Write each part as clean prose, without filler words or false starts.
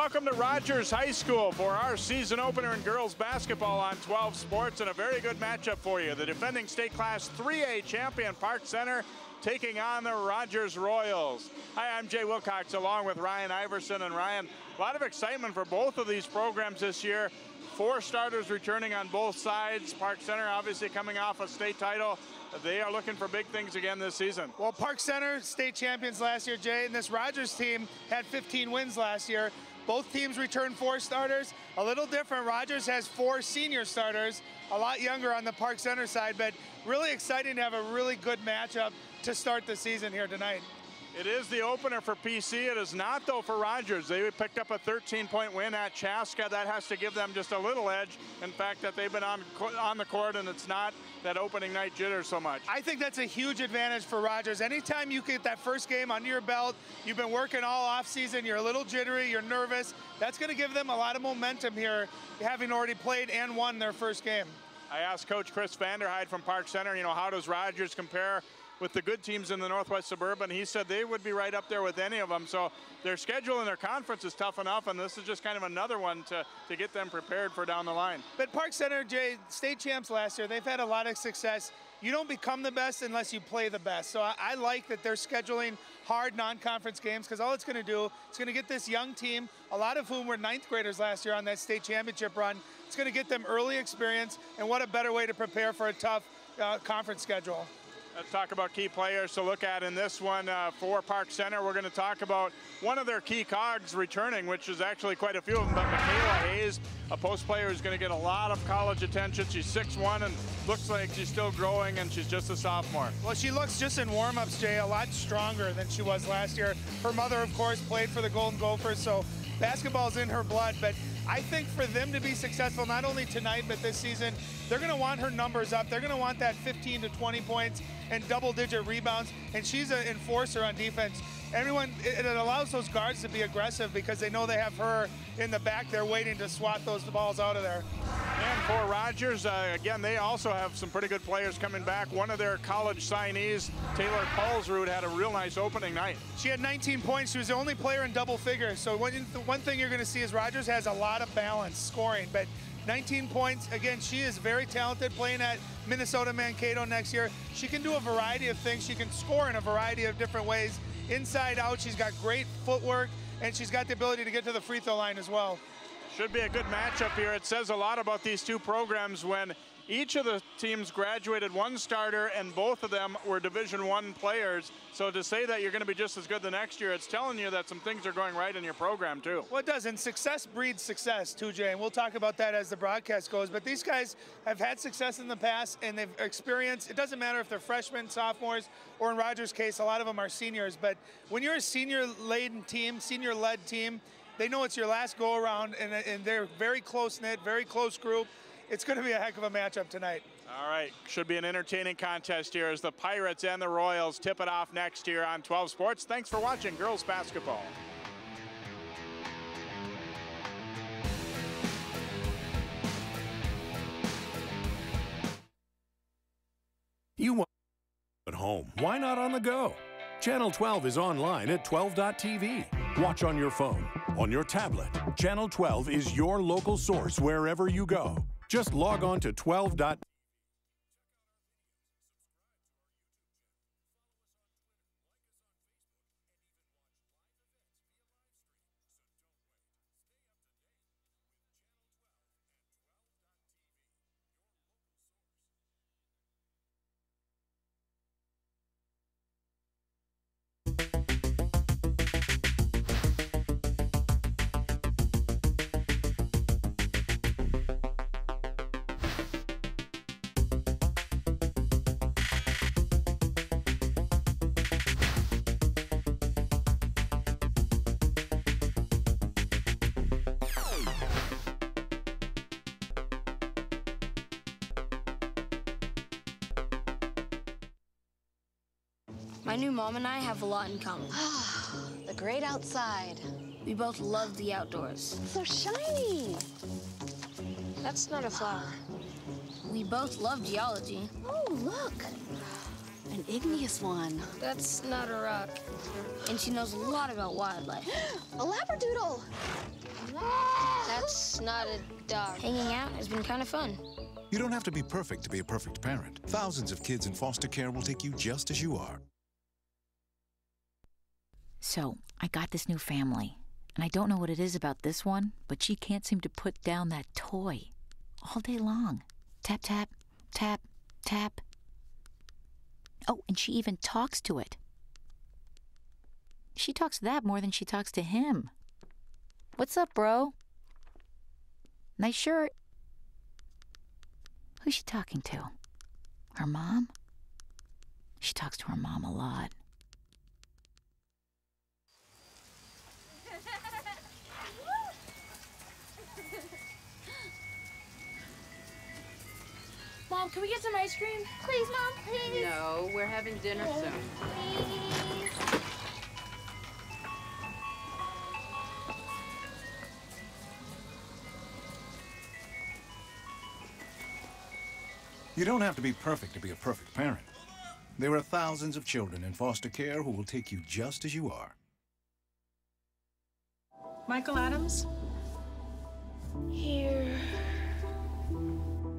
welcome to Rogers High School for our season opener in girls basketball on 12 Sports, and a very good matchup for you. The defending state class 3A champion Park Center taking on the Rogers Royals. Hi, I'm Jay Wilcox along with Ryan Iverson. And Ryan, a lot of excitement for both of these programs this year. 4 starters returning on both sides. Park Center obviously coming off a state title. They are looking for big things again this season. Well, Park Center, state champions last year, Jay, and this Rogers team had 15 wins last year. Both teams returned 4 starters. A little different, Rogers has 4 senior starters, a lot younger on the Park Center side, but really exciting to have a really good matchup to start the season here tonight. It is the opener for PC. It is not, though, for Rogers. They picked up a 13-point win at Chaska. That has to give them just a little edge. In fact, that they've been on the court, and it's not that opening night jitter so much. I think that's a huge advantage for Rogers. Anytime you get that first game under your belt, you've been working all off season, you're a little jittery, you're nervous. That's going to give them a lot of momentum here, having already played and won their first game. I asked Coach Chris Vanderhyde from Park Center, how does Rogers compare with the good teams in the Northwest Suburban? He said they would be right up there with any of them. So their schedule and their conference is tough enough, and this is just kind of another one to get them prepared for down the line. But Park Center, Jay, state champs last year, they've had a lot of success. You don't become the best unless you play the best. So I like that they're scheduling hard non-conference games, because all it's going to do, it's going to get this young team, a lot of whom were 9th graders last year on that state championship run, it's going to get them early experience, and what a better way to prepare for a tough conference schedule. Let's talk about key players to look at in this one for Park Center. We're going to talk about one of their key cogs returning, which is actually quite a few of them, but Michaela Hayes, a post player who's going to get a lot of college attention. She's 6'1" and looks like she's still growing, and she's just a sophomore. Well, she looks just in warm-ups, Jay, a lot stronger than she was last year. Her mother, of course, played for the Golden Gophers, so basketball's in her blood, but I think for them to be successful, not only tonight, but this season, they're going to want her numbers up. They're going to want that 15 to 20 points and double-digit rebounds, and she's an enforcer on defense. It allows those guards to be aggressive because they know they have her in the back there waiting to swat those balls out of there. And for Rogers, again, they also have some pretty good players coming back. One of their college signees, Taylor Paulsrud, had a real nice opening night. She had 19 points. She was the only player in double figures. So one thing you're going to see is Rogers has a lot of balance scoring, but 19 points. Again, she is very talented, playing at Minnesota Mankato next year. She can do a variety of things. She can score in a variety of different ways. Inside out, she's got great footwork, and she's got the ability to get to the free throw line as well. Should be a good matchup here. It says a lot about these two programs when each of the teams graduated 1 starter and both of them were Division I players. So to say that you're going to be just as good the next year, it's telling you that some things are going right in your program too. Well, it does, and success breeds success too, Jay, and we'll talk about that as the broadcast goes. But these guys have had success in the past, and they've experienced, it doesn't matter if they're freshmen, sophomores, or in Rogers' case, a lot of them are seniors. But when you're a senior-laden team, senior-led team, they know it's your last go-around, and they're very close-knit, very close group. It's going to be a heck of a matchup tonight. All right, should be an entertaining contest here as the Pirates and the Royals tip it off next year on 12 Sports. Thanks for watching girls basketball. You want at home, why not on the go? Channel 12 is online at 12.tv. Watch on your phone, on your tablet. Channel 12 is your local source wherever you go. Just log on to 12.tv. My new mom and I have a lot in common. The great outside. We both love the outdoors. It's so shiny. That's not a flower. We both love geology. Oh, look. An igneous one. That's not a rock. And she knows a lot about wildlife. A labradoodle. That's not a dog. Hanging out has been kind of fun. You don't have to be perfect to be a perfect parent. Thousands of kids in foster care will take you just as you are. So, I got this new family, and I don't know what it is about this one, but she can't seem to put down that toy all day long. Tap, tap, tap, tap. Oh, and she even talks to it. She talks to that more than she talks to him. What's up, bro? Nice shirt. Who's she talking to? Her mom? She talks to her mom a lot. Mom, can we get some ice cream? Please, Mom, please. No, we're having dinner soon. Please. You don't have to be perfect to be a perfect parent. There are thousands of children in foster care who will take you just as you are. Michael Adams? Here.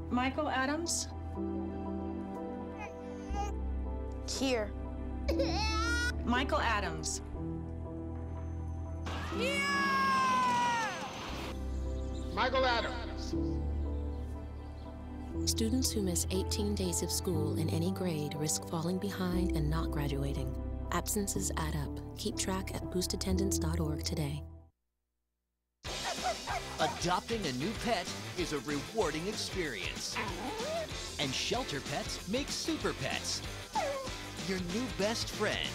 Michael Adams? Here. Michael Adams. Michael Adams. Students who miss 18 days of school in any grade risk falling behind and not graduating. Absences add up. Keep track at boostattendance.org today. Adopting a new pet is a rewarding experience. And Shelter Pets makes super pets. Your new best friend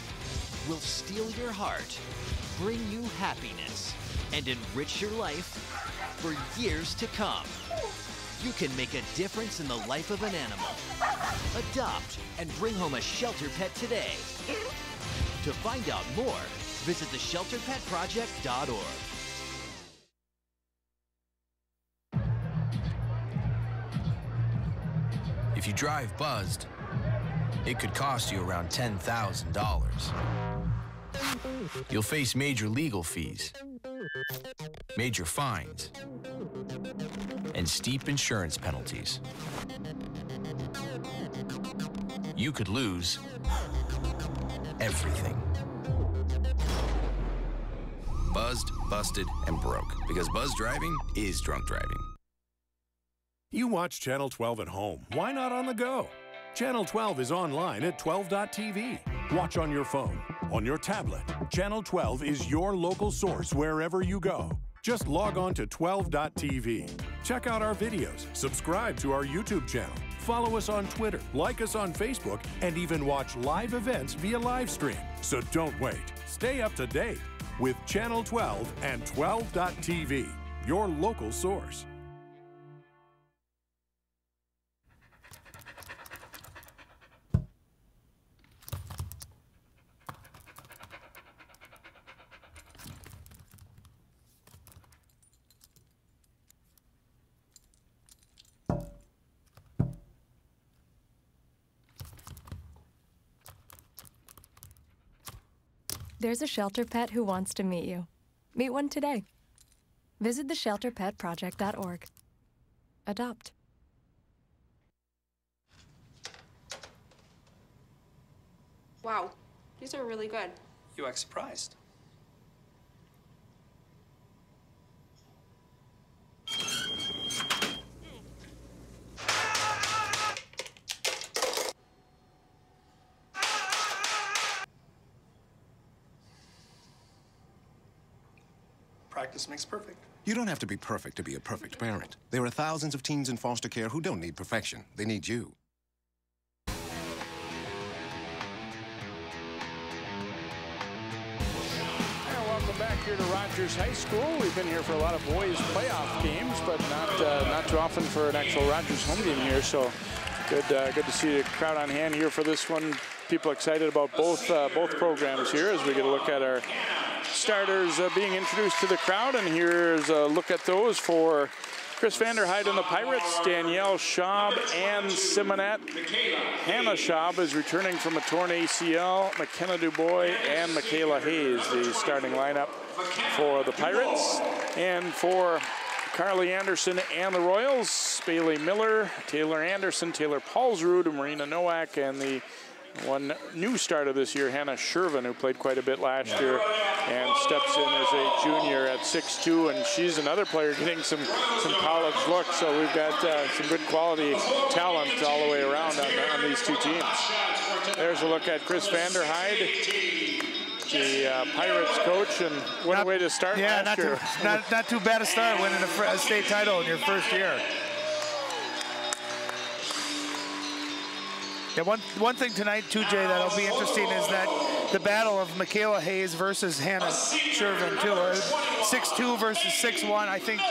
will steal your heart, bring you happiness, and enrich your life for years to come. You can make a difference in the life of an animal. Adopt and bring home a Shelter Pet today. To find out more, visit theshelterpetproject.org. If you drive buzzed, it could cost you around $10,000. You'll face major legal fees, major fines, and steep insurance penalties. You could lose everything. Buzzed, busted, and broke. Because buzz driving is drunk driving. You watch Channel 12 at home. Why not on the go? Channel 12 is online at 12.tv. Watch on your phone, on your tablet. Channel 12 is your local source wherever you go. Just log on to 12.tv. Check out our videos, subscribe to our YouTube channel, follow us on Twitter, like us on Facebook, and even watch live events via live stream. So don't wait. Stay up to date with Channel 12 and 12.tv, your local source. There's a shelter pet who wants to meet you. Meet one today. Visit theshelterpetproject.org. Adopt. Wow, these are really good. You act surprised. Practice makes perfect. You don't have to be perfect to be a perfect parent. There are thousands of teens in foster care who don't need perfection. They need you. Welcome back here to Rogers High School. We've been here for a lot of boys playoff games, but not too often for an actual Rogers home game here. So good to see the crowd on hand here for this one. People excited about both programs here as we get a look at our starters being introduced to the crowd, and here's a look at those for Chris Vanderhyde and the Pirates, Danielle Schaub and Simonette. Hannah Schaub is returning from a torn ACL. McKenna Dubois and Michaela Hayes, the starting lineup for the Pirates. And for Carly Anderson and the Royals, Bailey Miller, Taylor Anderson, Taylor Paulsrud, Marina Nowak, and the one new starter this year, Hannah Shervin, who played quite a bit last year and steps in as a junior at 6'2", and she's another player getting some college looks. So we've got some good quality talent all the way around on these two teams. There's a look at Chris Vanderhyde, the Pirates coach, and what a way to start last year. Not too bad a start, winning a state title in your first year. Yeah, one thing tonight, too, Jay, that'll be interesting is that the battle of Michaela Hayes versus Hannah Shervin, too. 6'2" versus 6'1". I think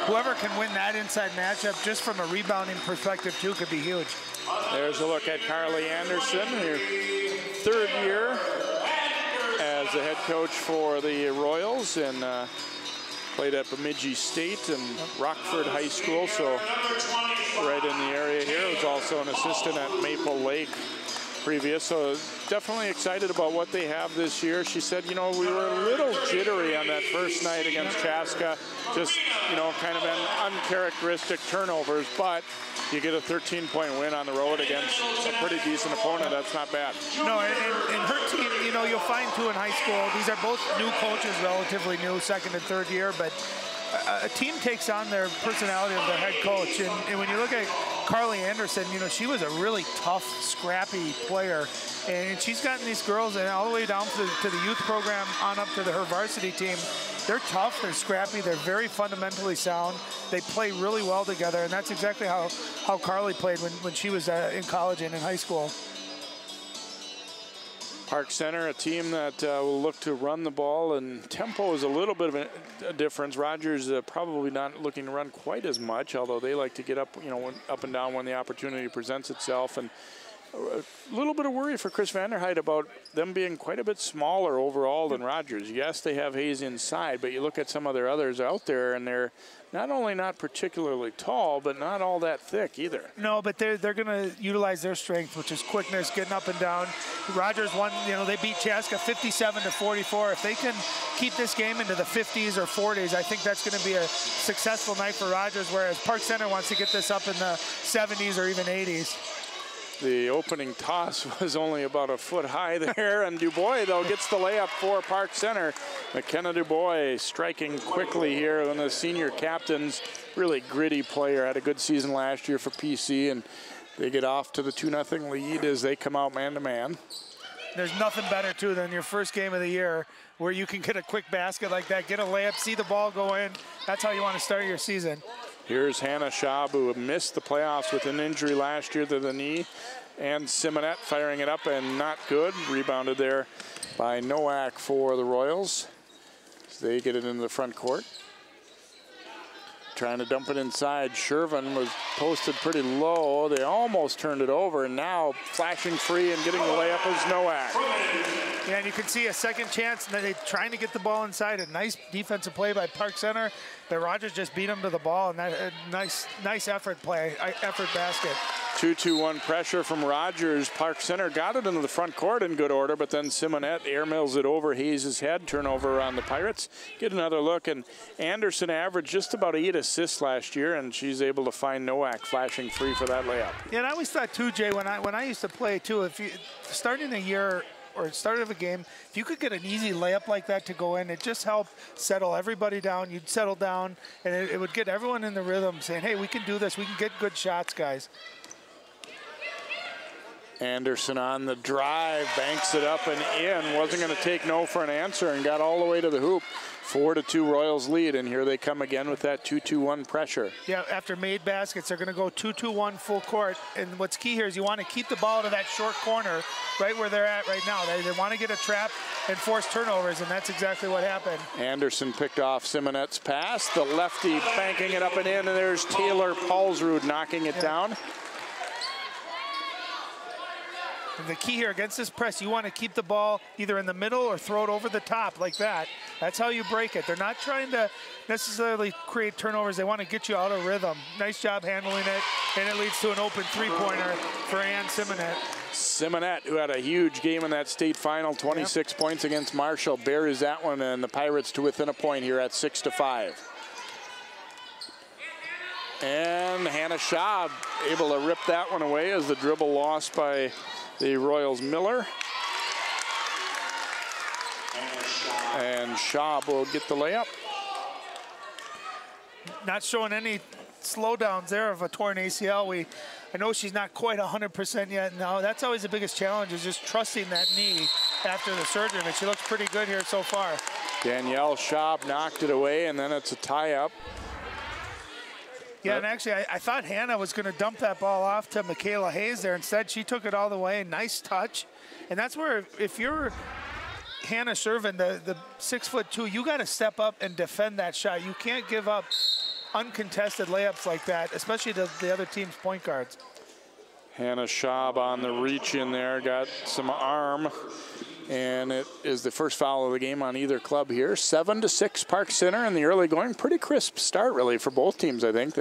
whoever can win that inside matchup, just from a rebounding perspective, too, could be huge. There's a look at Carly Anderson, her third year as the head coach for the Royals, and played at Bemidji State and Rockford High School, so right in the area here. Was also an assistant at Maple Lake previous, so definitely excited about what they have this year. She said, you know, we were a little jittery on that first night against Chaska, just, you know, kind of an uncharacteristic turnovers, but you get a 13-point win on the road against a pretty decent opponent. That's not bad. No, and her team, you know, you'll find too in high school, these are both new coaches, relatively new, second and third year, but a team takes on their personality of their head coach. And when you look at Carly Anderson, you know, she was a really tough, scrappy player. And she's gotten these girls, and all the way down to the youth program on up to her varsity team. They're tough, they're scrappy, they're very fundamentally sound. They play really well together, and that's exactly how Carly played when she was in college and in high school. Park Center, a team that will look to run the ball, and tempo is a little bit of a difference. Rogers probably not looking to run quite as much, although they like to get up, you know, up and down when the opportunity presents itself. And a little bit of worry for Chris Vanderhyde about them being quite a bit smaller overall than Rogers. Yes, they have Hayes inside, but you look at some of their others out there, and they're not only not particularly tall, but not all that thick either. No, but they're going to utilize their strength, which is quickness, getting up and down. Rogers won, you know, they beat Chaska 57-44. If they can keep this game into the 50s or 40s, I think that's going to be a successful night for Rogers, whereas Park Center wants to get this up in the 70s or even 80s. The opening toss was only about a foot high there, and Dubois, though, gets the layup for Park Center. McKenna Dubois striking quickly here, one of the senior captains, really gritty player, had a good season last year for PC, and they get off to the 2-0 lead as they come out man-to-man. There's nothing better, too, than your first game of the year where you can get a quick basket like that, get a layup, see the ball go in. That's how you want to start your season. Here's Hannah Schaub, who missed the playoffs with an injury last year to the knee. And Simonette firing it up and not good. Rebounded there by Nowak for the Royals. So they get it into the front court. Trying to dump it inside. Shervin was posted pretty low. They almost turned it over, and now flashing free and getting the layup is Nowak. Yeah, and you can see a second chance. They're trying to get the ball inside. A nice defensive play by Park Center. But Rogers just beat them to the ball, and that a nice effort play, effort basket. 2-2-1 pressure from Rogers. Park Center got it into the front court in good order, but then Simonette airmails it over Hayes' head. Turnover on the Pirates. Get another look, and Anderson averaged just about 8 assists last year, and she's able to find Nowak flashing free for that layup. Yeah, and I always thought too, Jay, when I used to play too, if you starting a year or start of a game, if you could get an easy layup like that to go in, it just helped settle everybody down. You'd settle down, and it would get everyone in the rhythm, saying, hey, we can do this. We can get good shots, guys. Anderson on the drive, banks it up and in. Wasn't going to take no for an answer and got all the way to the hoop. 4-2 Royals lead, and here they come again with that 2-2-1 pressure. Yeah, after made baskets, they're going to go 2-2-1 full court. And what's key here is you want to keep the ball to that short corner right where they're at right now. They want to get a trap and force turnovers, and that's exactly what happened. Anderson picked off Simonette's pass. The lefty banking it up and in, and there's Taylor Paulsrud knocking it down. And the key here against this press, you want to keep the ball either in the middle or throw it over the top like that. That's how you break it. They're not trying to necessarily create turnovers. They want to get you out of rhythm. Nice job handling it, and it leads to an open three-pointer for Ann Simonet. Simonet, who had a huge game in that state final, 26 points against Marshall, buries that one, and the Pirates to within a point here at 6-5. And Hannah Schaub able to rip that one away as the dribble lost by the Royals Miller. And Schaub will get the layup. Not showing any slowdowns there of a torn ACL. I know she's not quite 100% yet. No, that's always the biggest challenge, is just trusting that knee after the surgery. But she looks pretty good here so far. Danielle Schaub knocked it away, and then it's a tie-up. Yeah, and actually, I thought Hannah was going to dump that ball off to Michaela Hayes there. Instead, she took it all the way. Nice touch. And that's where, if you're Hannah serving, the 6'2", you got to step up and defend that shot. You can't give up uncontested layups like that, especially to the other team's point guards. Hannah Schaub on the reach in there, got some arm, and it is the first foul of the game on either club here. 7-6 Park Center in the early going. Pretty crisp start, really, for both teams, I think.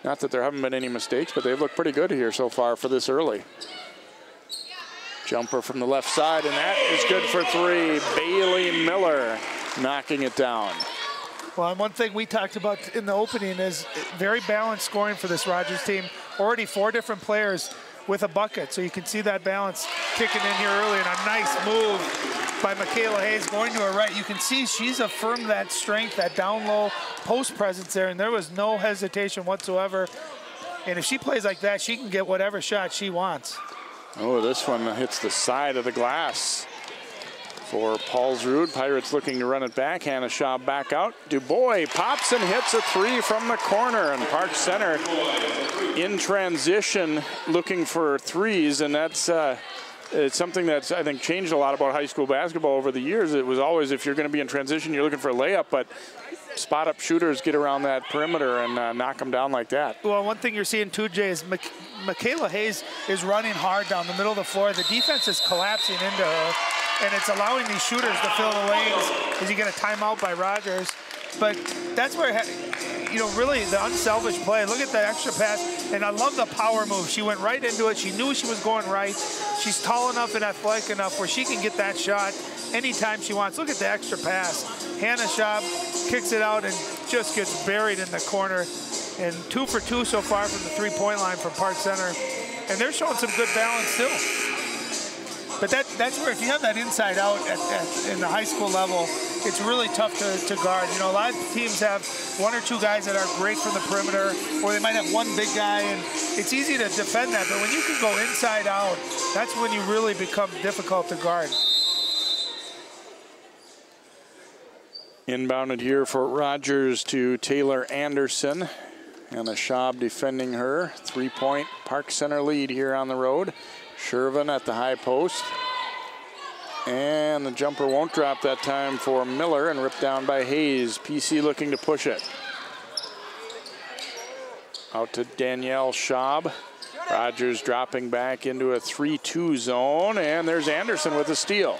Not that there haven't been any mistakes, but they've looked pretty good here so far for this early. Jumper from the left side, and that is good for three. Bailey Miller knocking it down. Well, and one thing we talked about in the opening is very balanced scoring for this Rogers team. Already 4 different players with a bucket, so you can see that balance kicking in here early, and a nice move by Michaela Hayes going to her right. You can see she's affirmed that strength, that down low post presence there, and there was no hesitation whatsoever. And if she plays like that, she can get whatever shot she wants. Oh, this one hits the side of the glass for Paulsrud. Pirates looking to run it back. Hannah Schaub back out. Dubois pops and hits a three from the corner, and Park Center in transition looking for threes, and that's it's something that's, I think, changed a lot about high school basketball over the years. It was always, if you're going to be in transition, you're looking for a layup, but spot-up shooters get around that perimeter and knock them down like that. Well, one thing you're seeing too, Jay, is Michaela Hayes is running hard down the middle of the floor. The defense is collapsing into her, and it's allowing these shooters to fill the lanes as you get a timeout by Rogers. But that's where, you know, really the unselfish play. Look at the extra pass, and I love the power move. She went right into it. She knew she was going right. She's tall enough and athletic enough where she can get that shot anytime she wants. Look at the extra pass. Hannah Schaub kicks it out and just gets buried in the corner. And 2 for 2 so far from the three-point line from Park Center. And they're showing some good balance too. But that's where, if you have that inside out in the high school level, it's really tough to guard. You know, a lot of teams have 1 or 2 guys that are great from the perimeter, or they might have 1 big guy, and it's easy to defend that. But when you can go inside out, that's when you really become difficult to guard. Inbounded here for Rogers to Taylor Anderson. And the Schaub defending her. 3-point Park Center lead here on the road. Shervin at the high post. And the jumper won't drop that time for Miller, and ripped down by Hayes. PC looking to push it. Out to Danielle Schaub. Rogers dropping back into a 3-2 zone, and there's Anderson with a steal.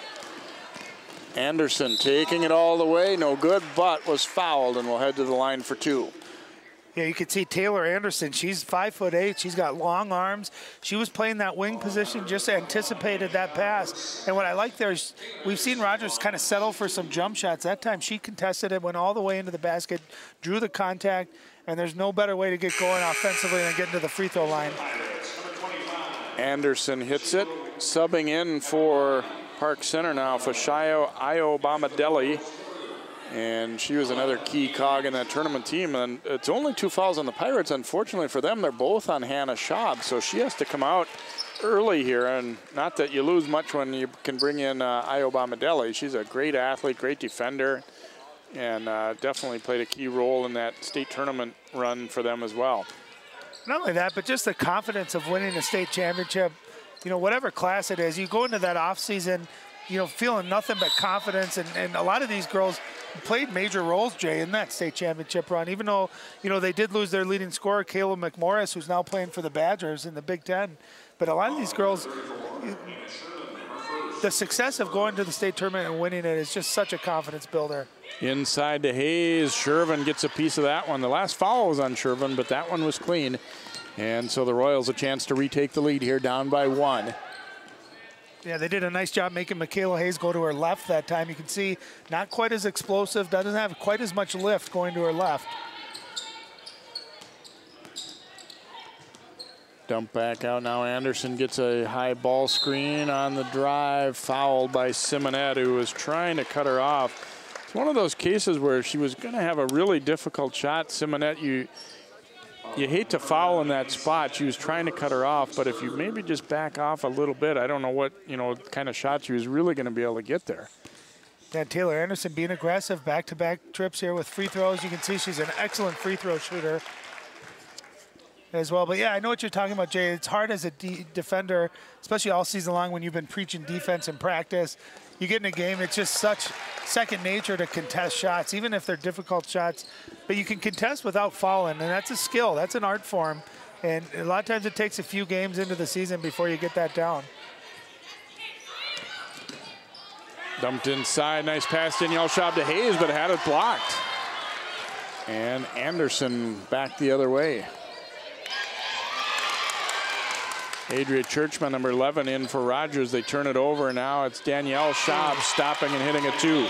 Anderson taking it all the way, no good, but was fouled, and will head to the line for 2. Yeah, you can see Taylor Anderson. She's 5'8". She's got long arms. She was playing that wing position, just anticipated that pass. And what I like there is we've seen Rogers kind of settle for some jump shots. That time she contested it, went all the way into the basket, drew the contact, and there's no better way to get going offensively than getting to the free throw line. Anderson hits it, subbing in for Park Center now, Fashayo Iobamadeli. And she was another key cog in that tournament team. And it's only 2 fouls on the Pirates. Unfortunately for them, they're both on Hannah Schaub. So she has to come out early here. And not that you lose much when you can bring in Iobamadeli. She's a great athlete, great defender, and definitely played a key role in that state tournament run for them as well. Not only that, but just the confidence of winning a state championship. You know, whatever class it is, you go into that off season, you know, feeling nothing but confidence. And a lot of these girls played major roles, Jay, in that state championship run, even though, you know, they did lose their leading scorer, Kayla McMorris, who's now playing for the Badgers in the Big Ten. But a lot of these girls, the success of going to the state tournament and winning it is just such a confidence builder. Inside to Hayes. Shervin gets a piece of that one. The last foul was on Shervin, but that one was clean. And so the Royals a chance to retake the lead here, down by 1. Yeah, they did a nice job making Michaela Hayes go to her left that time. You can see not quite as explosive, doesn't have quite as much lift going to her left. Dump back out now. Anderson gets a high ball screen on the drive, fouled by Simonette, who was trying to cut her off. It's one of those cases where she was going to have a really difficult shot. Simonette, you hate to foul in that spot. She was trying to cut her off, but if you maybe just back off a little bit, I don't know what kind of shot she was really going to be able to get there. Yeah, Taylor Anderson being aggressive, back-to-back trips here with free throws. You can see she's an excellent free throw shooter as well. But yeah, I know what you're talking about, Jay. It's hard as a defender, especially all season long when you've been preaching defense in practice. You get in a game, it's just such second nature to contest shots, even if they're difficult shots. But you can contest without fouling, and that's a skill. That's an art form. And a lot of times it takes a few games into the season before you get that down. Dumped inside, nice pass, Danielle Schaub to Hayes, but had it blocked. And Anderson back the other way. Adria Churchman, number 11, in for Rogers. They turn it over. Now it's Danielle Schaub stopping and hitting a 2.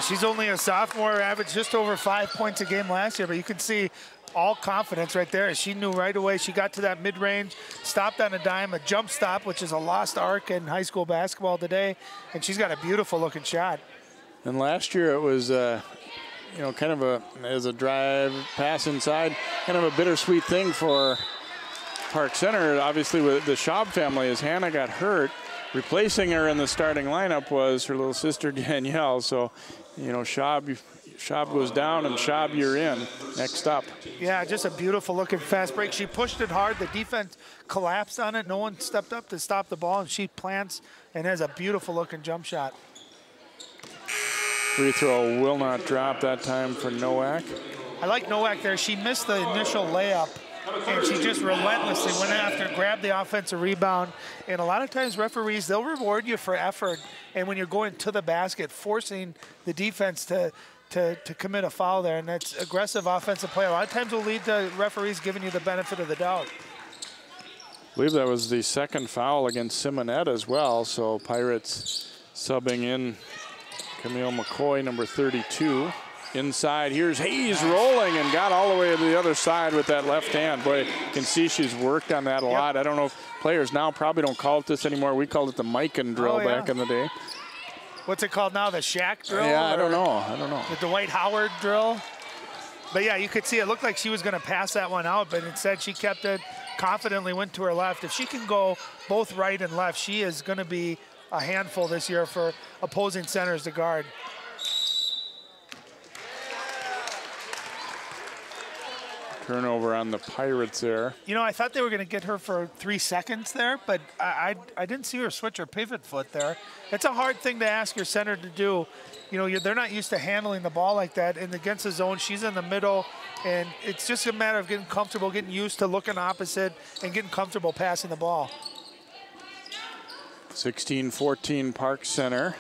She's only a sophomore, averaged just over 5 points a game last year, but you can see all confidence right there. She knew right away. She got to that mid-range, stopped on a dime, a jump stop, which is a lost art in high school basketball today, and she's got a beautiful-looking shot. And last year it was, kind of as a drive pass inside, kind of a bittersweet thing for Park Center. Obviously, with the Schaub family, as Hannah got hurt, replacing her in the starting lineup was her little sister Danielle. So, Schaub goes down, and Schaub, you're in. Next up. Yeah, just a beautiful looking fast break. She pushed it hard. The defense collapsed on it. No one stepped up to stop the ball, and she plants and has a beautiful looking jump shot. Free throw will not drop that time for Nowak. I like Nowak there. She missed the initial layup, and she just relentlessly went after, grabbed the offensive rebound. And a lot of times referees, they'll reward you for effort. And when you're going to the basket, forcing the defense to commit a foul there. And that's aggressive offensive play. A lot of times will lead to referees giving you the benefit of the doubt. I believe that was the second foul against Simonette as well. So Pirates subbing in Camille McCoy, number 32. Inside, here's Hayes rolling and got all the way to the other side with that left hand. Boy, you can see she's worked on that a lot. I don't know if players now probably don't call it this anymore. We called it the Mikan drill back in the day. What's it called now, the Shaq drill? Yeah, I don't know. The Dwight Howard drill? But yeah, you could see it looked like she was going to pass that one out, but instead she kept it, confidently went to her left. If she can go both right and left, she is going to be a handful this year for opposing centers to guard. Turnover on the Pirates there. I thought they were going to get her for 3 seconds there, but I didn't see her switch her pivot foot there. It's a hard thing to ask your center to do. They're not used to handling the ball like that. And against the zone, she's in the middle, and it's just a matter of getting comfortable, getting used to looking opposite, and getting comfortable passing the ball. 16-14 Park Center.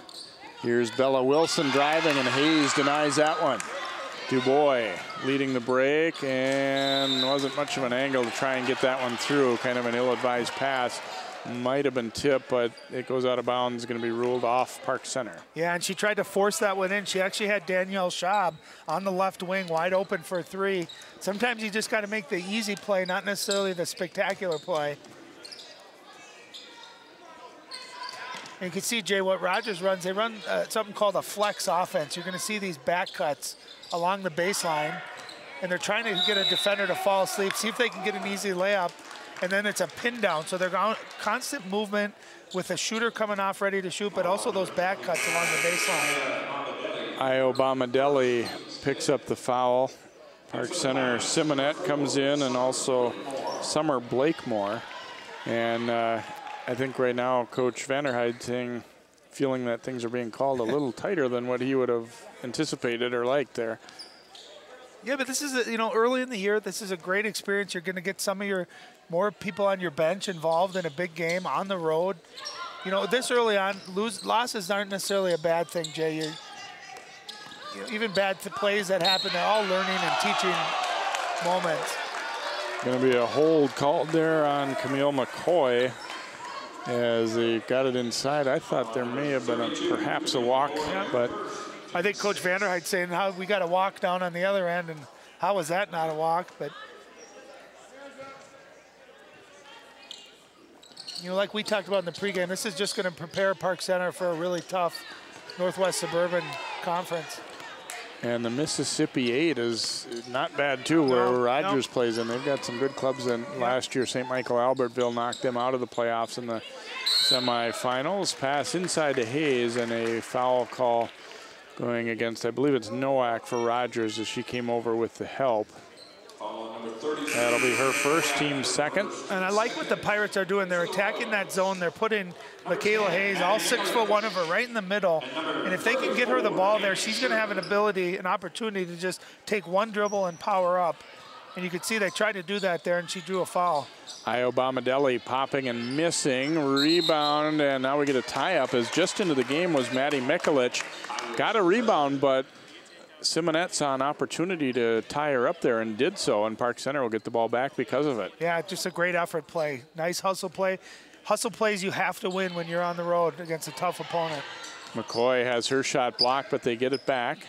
Here's Bella Wilson driving, and Hayes denies that one. Dubois leading the break, and wasn't much of an angle to try and get that one through. Kind of an ill-advised pass. Might have been tipped, but it goes out of bounds. Going to be ruled off Park Center. Yeah, and she tried to force that one in. She actually had Danielle Schaub on the left wing wide open for 3. Sometimes you just got to make the easy play, not necessarily the spectacular play. And you can see, Jay, what Rogers runs. They run something called a flex offense. You're going to see these back cuts along the baseline, and they're trying to get a defender to fall asleep, see if they can get an easy layup, and then it's a pin down. So they're constant movement with a shooter coming off ready to shoot, but also those back cuts along the baseline. Io Bomadelli picks up the foul. Park Center Simonette comes in, and also Summer Blakemore. And I think right now Coach Vanderheide feeling that things are being called a little tighter than what he would have anticipated or liked there. Yeah, but this is, early in the year, this is a great experience. You're going to get some of more people on your bench involved in a big game on the road. you know, this early on, losses aren't necessarily a bad thing, Jay. You know, even bad plays that happen, they're all learning and teaching moments. Going to be a hold called there on Camille McCoy as they got it inside. I thought there may have been perhaps a walk, but I think Coach Vanderheid's saying how we got a walk down on the other end, and how was that not a walk? But you know, like we talked about in the pregame, this is just going to prepare Park Center for a really tough Northwest Suburban Conference. And the Mississippi 8 is not bad too, where Rogers plays in. They've got some good clubs in. Last year, St. Michael Albertville knocked them out of the playoffs in the semifinals. Pass inside to Hayes, and a foul call going against, I believe it's Nowak for Rogers as she came over with the help. That'll be her first, team second. And I like what the Pirates are doing. They're attacking that zone. They're putting Michaela Hayes, all 6'1" of her, right in the middle. And if they can get her the ball there, she's going to have an opportunity to just take one dribble and power up. And you can see they tried to do that there, and she drew a foul. Io Bomadelli popping and missing. Rebound, and now we get a tie-up as just into the game was Maddie Mikulich. Got a rebound, but Simonette saw an opportunity to tie her up there and did so, and Park Center will get the ball back because of it. Yeah, just a great effort play. Nice hustle play. Hustle plays you have to win when you're on the road against a tough opponent. McCoy has her shot blocked, but they get it back.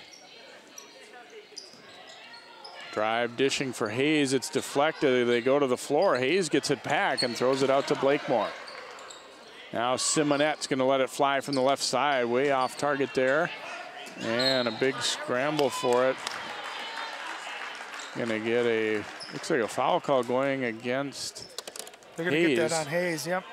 Drive dishing for Hayes. It's deflected. They go to the floor. Hayes gets it back and throws it out to Blakemore. Now Simonette's going to let it fly from the left side. Way off target there. And a big scramble for it. Going to get a, looks like a foul call going against They're going to get that on Hayes, yep.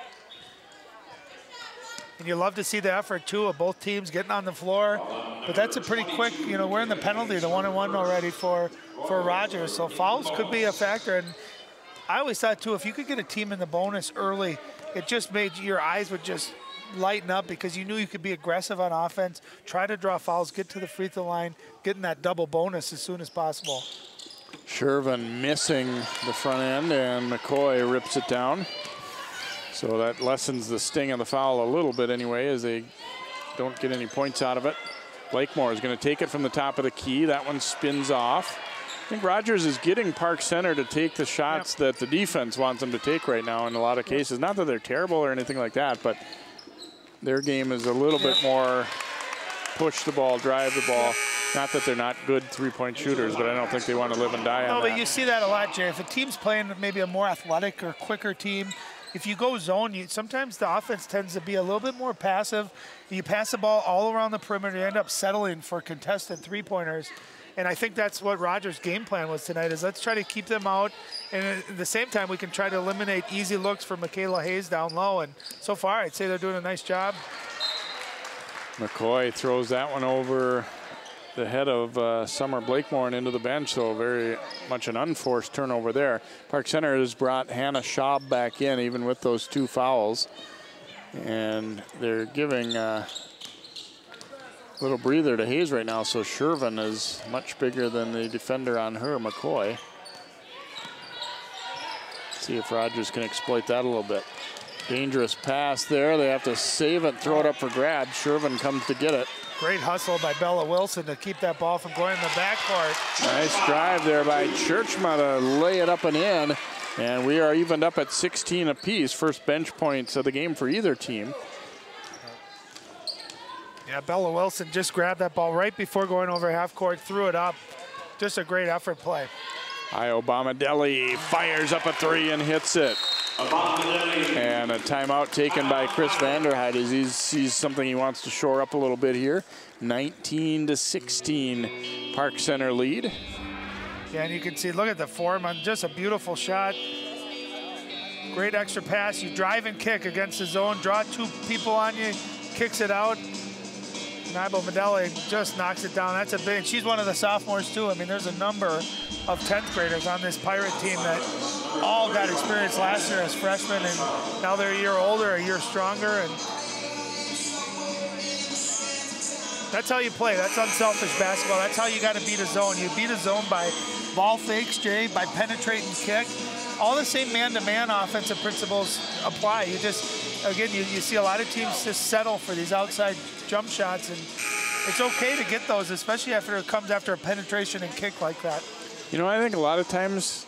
And you love to see the effort, too, of both teams getting on the floor. But that's a pretty quick, you know, we're in the penalty, the 1-and-1 already for Rogers. So fouls could be a factor. And I always thought, too, if you could get a team in the bonus early, it just made your eyes would just lighten up because you knew you could be aggressive on offense, try to draw fouls, get to the free throw line, getting that double bonus as soon as possible. Shervin missing the front end, and McCoy rips it down. So that lessens the sting of the foul a little bit anyway, as they don't get any points out of it. Blakemore is going to take it from the top of the key. That one spins off. I think Rogers is getting Park Center to take the shots that the defense wants them to take right now in a lot of cases. Not that they're terrible or anything like that, but their game is a little bit more push the ball, drive the ball. Not that they're not good three-point shooters, but I don't think they want to live and die on that. No, but you see that a lot, Jay. If a team's playing maybe a more athletic or quicker team, if you go zone, sometimes the offense tends to be a little bit more passive. You pass the ball all around the perimeter, you end up settling for contested three-pointers. And I think that's what Rogers' game plan was tonight, is let's try to keep them out. And at the same time, we can try to eliminate easy looks for Michaela Hayes down low. And so far, I'd say they're doing a nice job. McCoy throws that one over the head of Summer Blakemore and into the bench, so very much an unforced turnover there. Park Center has brought Hannah Schaub back in, even with those two fouls. And they're giving a little breather to Hayes right now, so Shervin is much bigger than the defender on her, McCoy. See if Rogers can exploit that a little bit. Dangerous pass there. They have to save it, throw it up for grabs. Shervin comes to get it. Great hustle by Bella Wilson to keep that ball from going in the backcourt. Nice drive there by Churchma to lay it up and in. And we are evened up at 16 apiece. First bench points of the game for either team. Yeah, Bella Wilson just grabbed that ball right before going over half court, threw it up. Just a great effort play. Io Bomadelli fires up a three and hits it. And a timeout taken by Chris Vanderheid as he sees something he wants to shore up a little bit here. 19-16 Park Center lead. Yeah, and you can see, look at the form on just a beautiful shot. Great extra pass. You drive and kick against the zone, draw two people on you, kicks it out. Io Bomadelli just knocks it down. That's a big, she's one of the sophomores too. I mean, there's a number of 10th graders on this Pirate team that all got experience last year as freshmen, and now they're a year older, a year stronger, and that's how you play. That's unselfish basketball. That's how you got to beat a zone. You beat a zone by ball fakes, Jay, by penetrate and kick. All the same man-to-man offensive principles apply. You just again, you see a lot of teams just settle for these outside jump shots, and it's okay to get those, especially after it comes after a penetration and kick like that. You know, I think a lot of times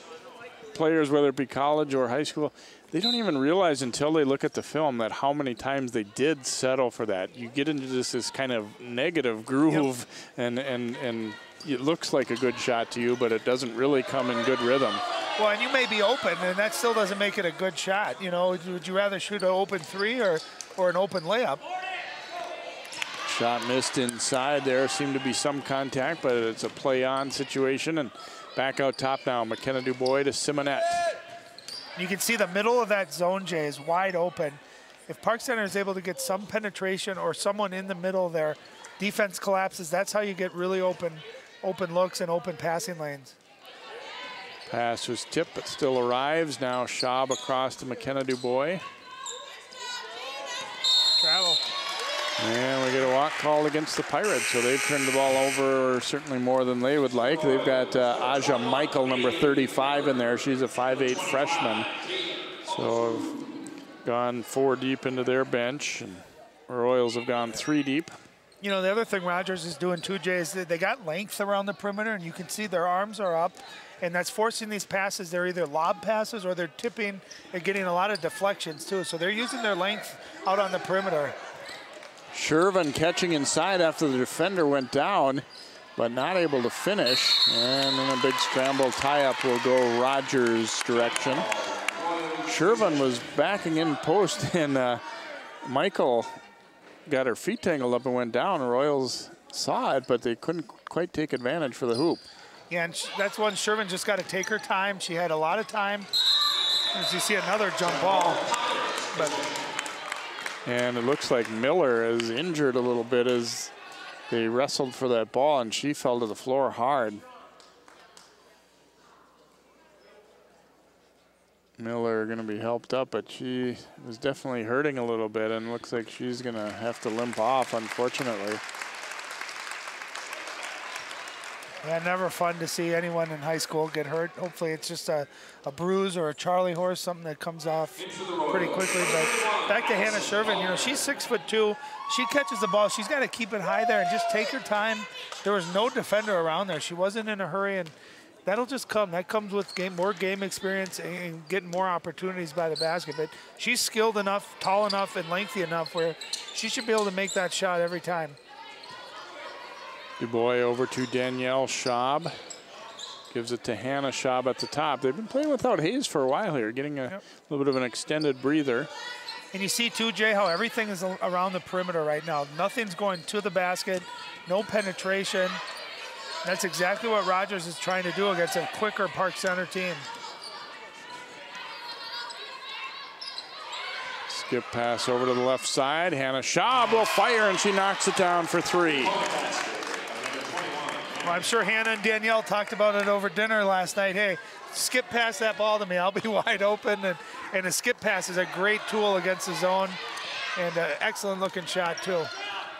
players, whether it be college or high school, they don't even realize until they look at the film that how many times they did settle for that. You get into this kind of negative groove, and it looks like a good shot to you, but it doesn't really come in good rhythm. Well, and you may be open, and that still doesn't make it a good shot. You know, would you rather shoot an open three or an open layup? Shot missed inside there. Seemed to be some contact, but it's a play-on situation. And back out top now, McKenna Dubois to Simonette. You can see the middle of that zone, Jay, is wide open. If Park Center is able to get some penetration or someone in the middle there, defense collapses. That's how you get really open looks and open passing lanes. Pass was tipped, but still arrives. Now Schaub across to McKenna Dubois. Travel. And we get a walk called against the Pirates, so they've turned the ball over certainly more than they would like. They've got Aja Michael, number 35, in there. She's a 5'8" freshman. So gone 4 deep into their bench, and Royals have gone 3 deep. You know, the other thing Rogers is doing too, Jay, is that they got length around the perimeter, and you can see their arms are up, and that's forcing these passes. They're either lob passes or they're tipping and getting a lot of deflections too. So they're using their length out on the perimeter. Shervin catching inside after the defender went down, but not able to finish. And then a big scramble tie-up will go Rogers' direction. Shervin was backing in post, and Michael got her feet tangled up and went down. The Royals saw it, but they couldn't quite take advantage for the hoop. Yeah, and that's one Shervin just got to take her time. She had a lot of time. As you see another jump ball. And it looks like Miller is injured a little bit as they wrestled for that ball, and she fell to the floor hard. Miller going to be helped up, but she was definitely hurting a little bit, and looks like she's going to have to limp off, unfortunately. Yeah, never fun to see anyone in high school get hurt. Hopefully it's just a bruise or a Charlie horse, something that comes off pretty quickly. But back to Hannah Shervin, you know, she's 6'2". She catches the ball. She's got to keep it high there and just take her time. There was no defender around there. She wasn't in a hurry, and that'll just come. That comes with more game experience and getting more opportunities by the basket. But she's skilled enough, tall enough, and lengthy enough where she should be able to make that shot every time. Dubois over to Danielle Schaub. Gives it to Hannah Schaub at the top. They've been playing without Hayes for a while here, getting a little bit of an extended breather. And you see, too, Jay, how everything is around the perimeter right now. Nothing's going to the basket, no penetration. That's exactly what Rogers is trying to do against a quicker Park Center team. Skip pass over to the left side. Hannah Schaub will fire, and she knocks it down for 3. Well, I'm sure Hannah and Danielle talked about it over dinner last night. Hey, skip pass that ball to me. I'll be wide open. And a skip pass is a great tool against the zone. And an excellent looking shot, too.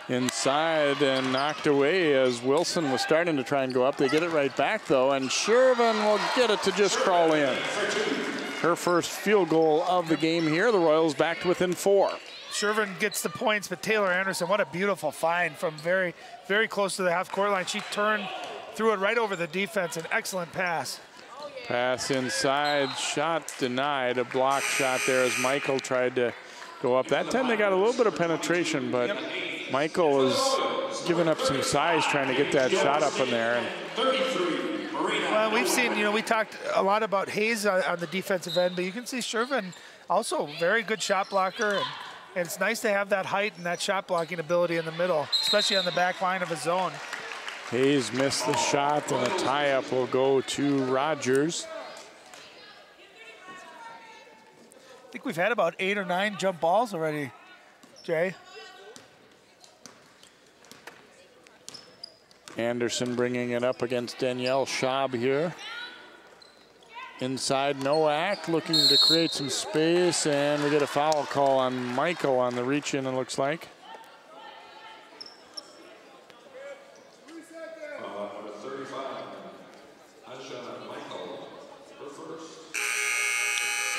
Inside and knocked away as Wilson was starting to try and go up. They get it right back, though. And Shervin will get it to just crawl in. Her first field goal of the game here. The Royals back to within 4. Shervin gets the points, but Taylor Anderson, what a beautiful find from very, very close to the half-court line. She turned, threw it right over the defense, an excellent pass. Pass inside, shot denied, a block shot there as Michael tried to go up. That time they got a little bit of penetration, but Michael is giving up some size trying to get that shot up in there. Well, we've seen, you know, we talked a lot about Hayes on the defensive end, but you can see Shervin also very good shot blocker. And it's nice to have that height and that shot blocking ability in the middle, especially on the back line of a zone. Hayes missed the shot, and a tie-up will go to Rogers. I think we've had about 8 or 9 jump balls already, Jay. Anderson bringing it up against Danielle Schaub here. Inside Nowak looking to create some space, and we get a foul call on Michael on the reach in, it looks like.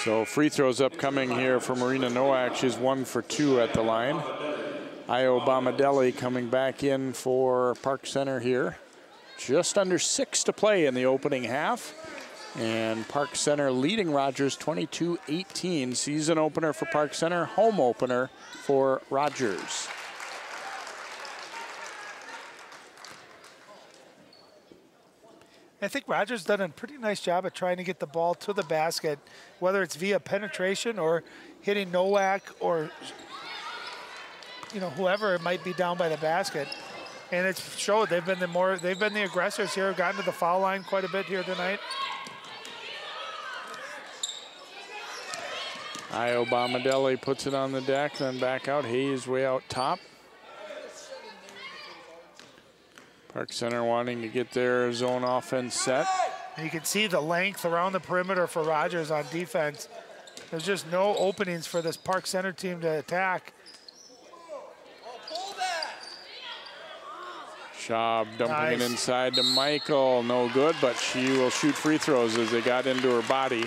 So free throws upcoming here for Marina Nowak. She's 1 for 2 at the line. Io Bomadelli coming back in for Park Center here. Just under 6 to play in the opening half. And Park Center leading Rogers 22-18. Season opener for Park Center, home opener for Rogers. I think Rogers done a pretty nice job at trying to get the ball to the basket, whether it's via penetration or hitting Nowak or whoever it might be down by the basket. And it's showed they've been the aggressors here, gotten to the foul line quite a bit here tonight. Io Bomadelli puts it on the deck, then back out. Hayes way out top. Park Center wanting to get their zone offense set. And you can see the length around the perimeter for Rogers on defense. There's just no openings for this Park Center team to attack. Schaub dumping it inside to Michael. No good, but she will shoot free throws as they got into her body.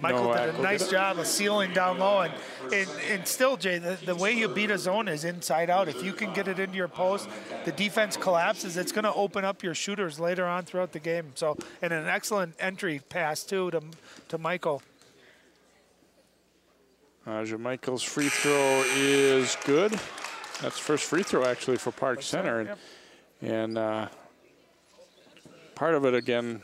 Michael did a nice job of sealing down low, and still, Jay, the way you beat a zone is inside out. If you can get it into your post, the defense collapses. It's going to open up your shooters later on throughout the game. So, and an excellent entry pass too to Michael. Aja Michael's free throw is good. That's first free throw actually for Park Center, and part of it, again,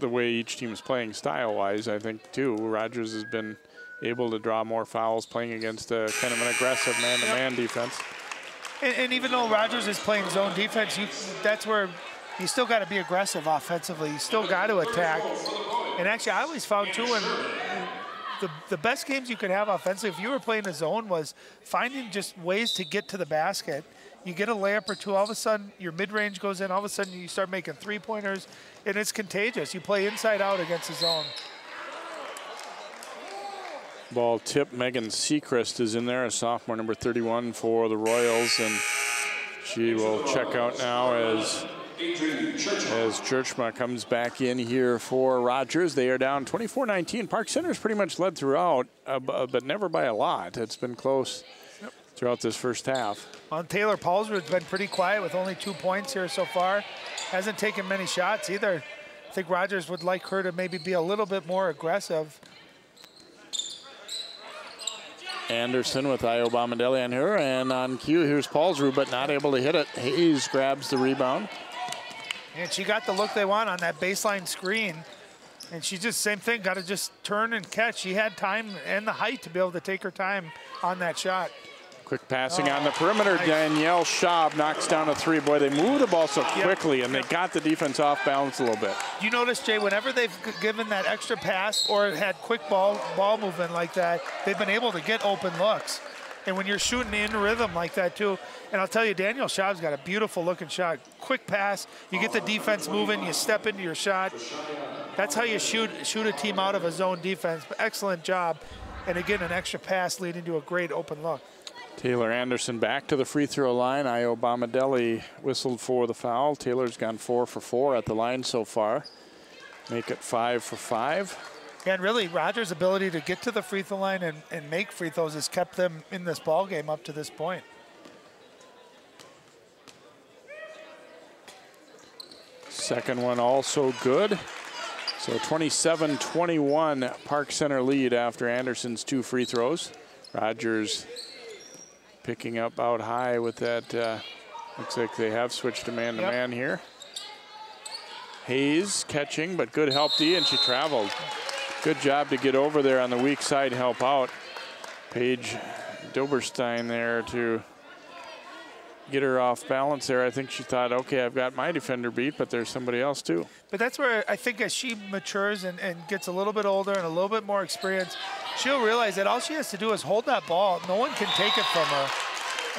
the way each team is playing style-wise, I think, too. Rogers has been able to draw more fouls playing against a kind of an aggressive man-to-man defense. And even though Rogers is playing zone defense, that's where you still got to be aggressive offensively. You still got to attack. And actually, I always found, too, when the best games you could have offensively, if you were playing a zone, was finding just ways to get to the basket. You get a layup or two, all of a sudden your mid-range goes in, all of a sudden you start making three-pointers, and it's contagious. You play inside out against the zone. Ball tip, Megan Sechrist is in there, a sophomore, number 31 for the Royals, and she will check out now as Churchma comes back in here for Rogers. They are down 24-19. Park Center's pretty much led throughout, but never by a lot. It's been close throughout this first half. Well, Taylor Paulsrud's been pretty quiet with only 2 points here so far. Hasn't taken many shots either. I think Rogers would like her to maybe be a little bit more aggressive. Anderson with Io Bomadelli on her, and on cue, here's Paulsrud, but not able to hit it. Hayes grabs the rebound. And she got the look they want on that baseline screen. And she just, same thing, got to just turn and catch. She had time and the height to be able to take her time on that shot. Quick passing on the perimeter. Nice. Danielle Schaub knocks down a three. Boy, they move the ball so quickly, and they got the defense off balance a little bit. You notice, Jay, whenever they've given that extra pass or had quick ball movement like that, they've been able to get open looks. And when you're shooting in rhythm like that, too, and I'll tell you, Danielle Schaub's got a beautiful-looking shot. Quick pass, you get the defense moving, you step into your shot. That's how you shoot a team out of a zone defense. Excellent job. And again, an extra pass leading to a great open look. Taylor Anderson back to the free throw line. Io Bomadelli whistled for the foul. Taylor's gone 4 for 4 at the line so far. Make it 5 for 5. And really, Rogers' ability to get to the free throw line and make free throws has kept them in this ball game up to this point. Second one also good. So 27-21 Park Center lead after Anderson's 2 free throws. Rogers picking up out high with that. Looks like they have switched to man-to-man here. Hayes catching, but good help D, and she traveled. Good job to get over there on the weak side, help out. Paige Doberstein there to get her off balance there. I think she thought, okay, I've got my defender beat, but there's somebody else too. But that's where I think as she matures and gets a little bit older and a little bit more experience, she'll realize that all she has to do is hold that ball. No one can take it from her.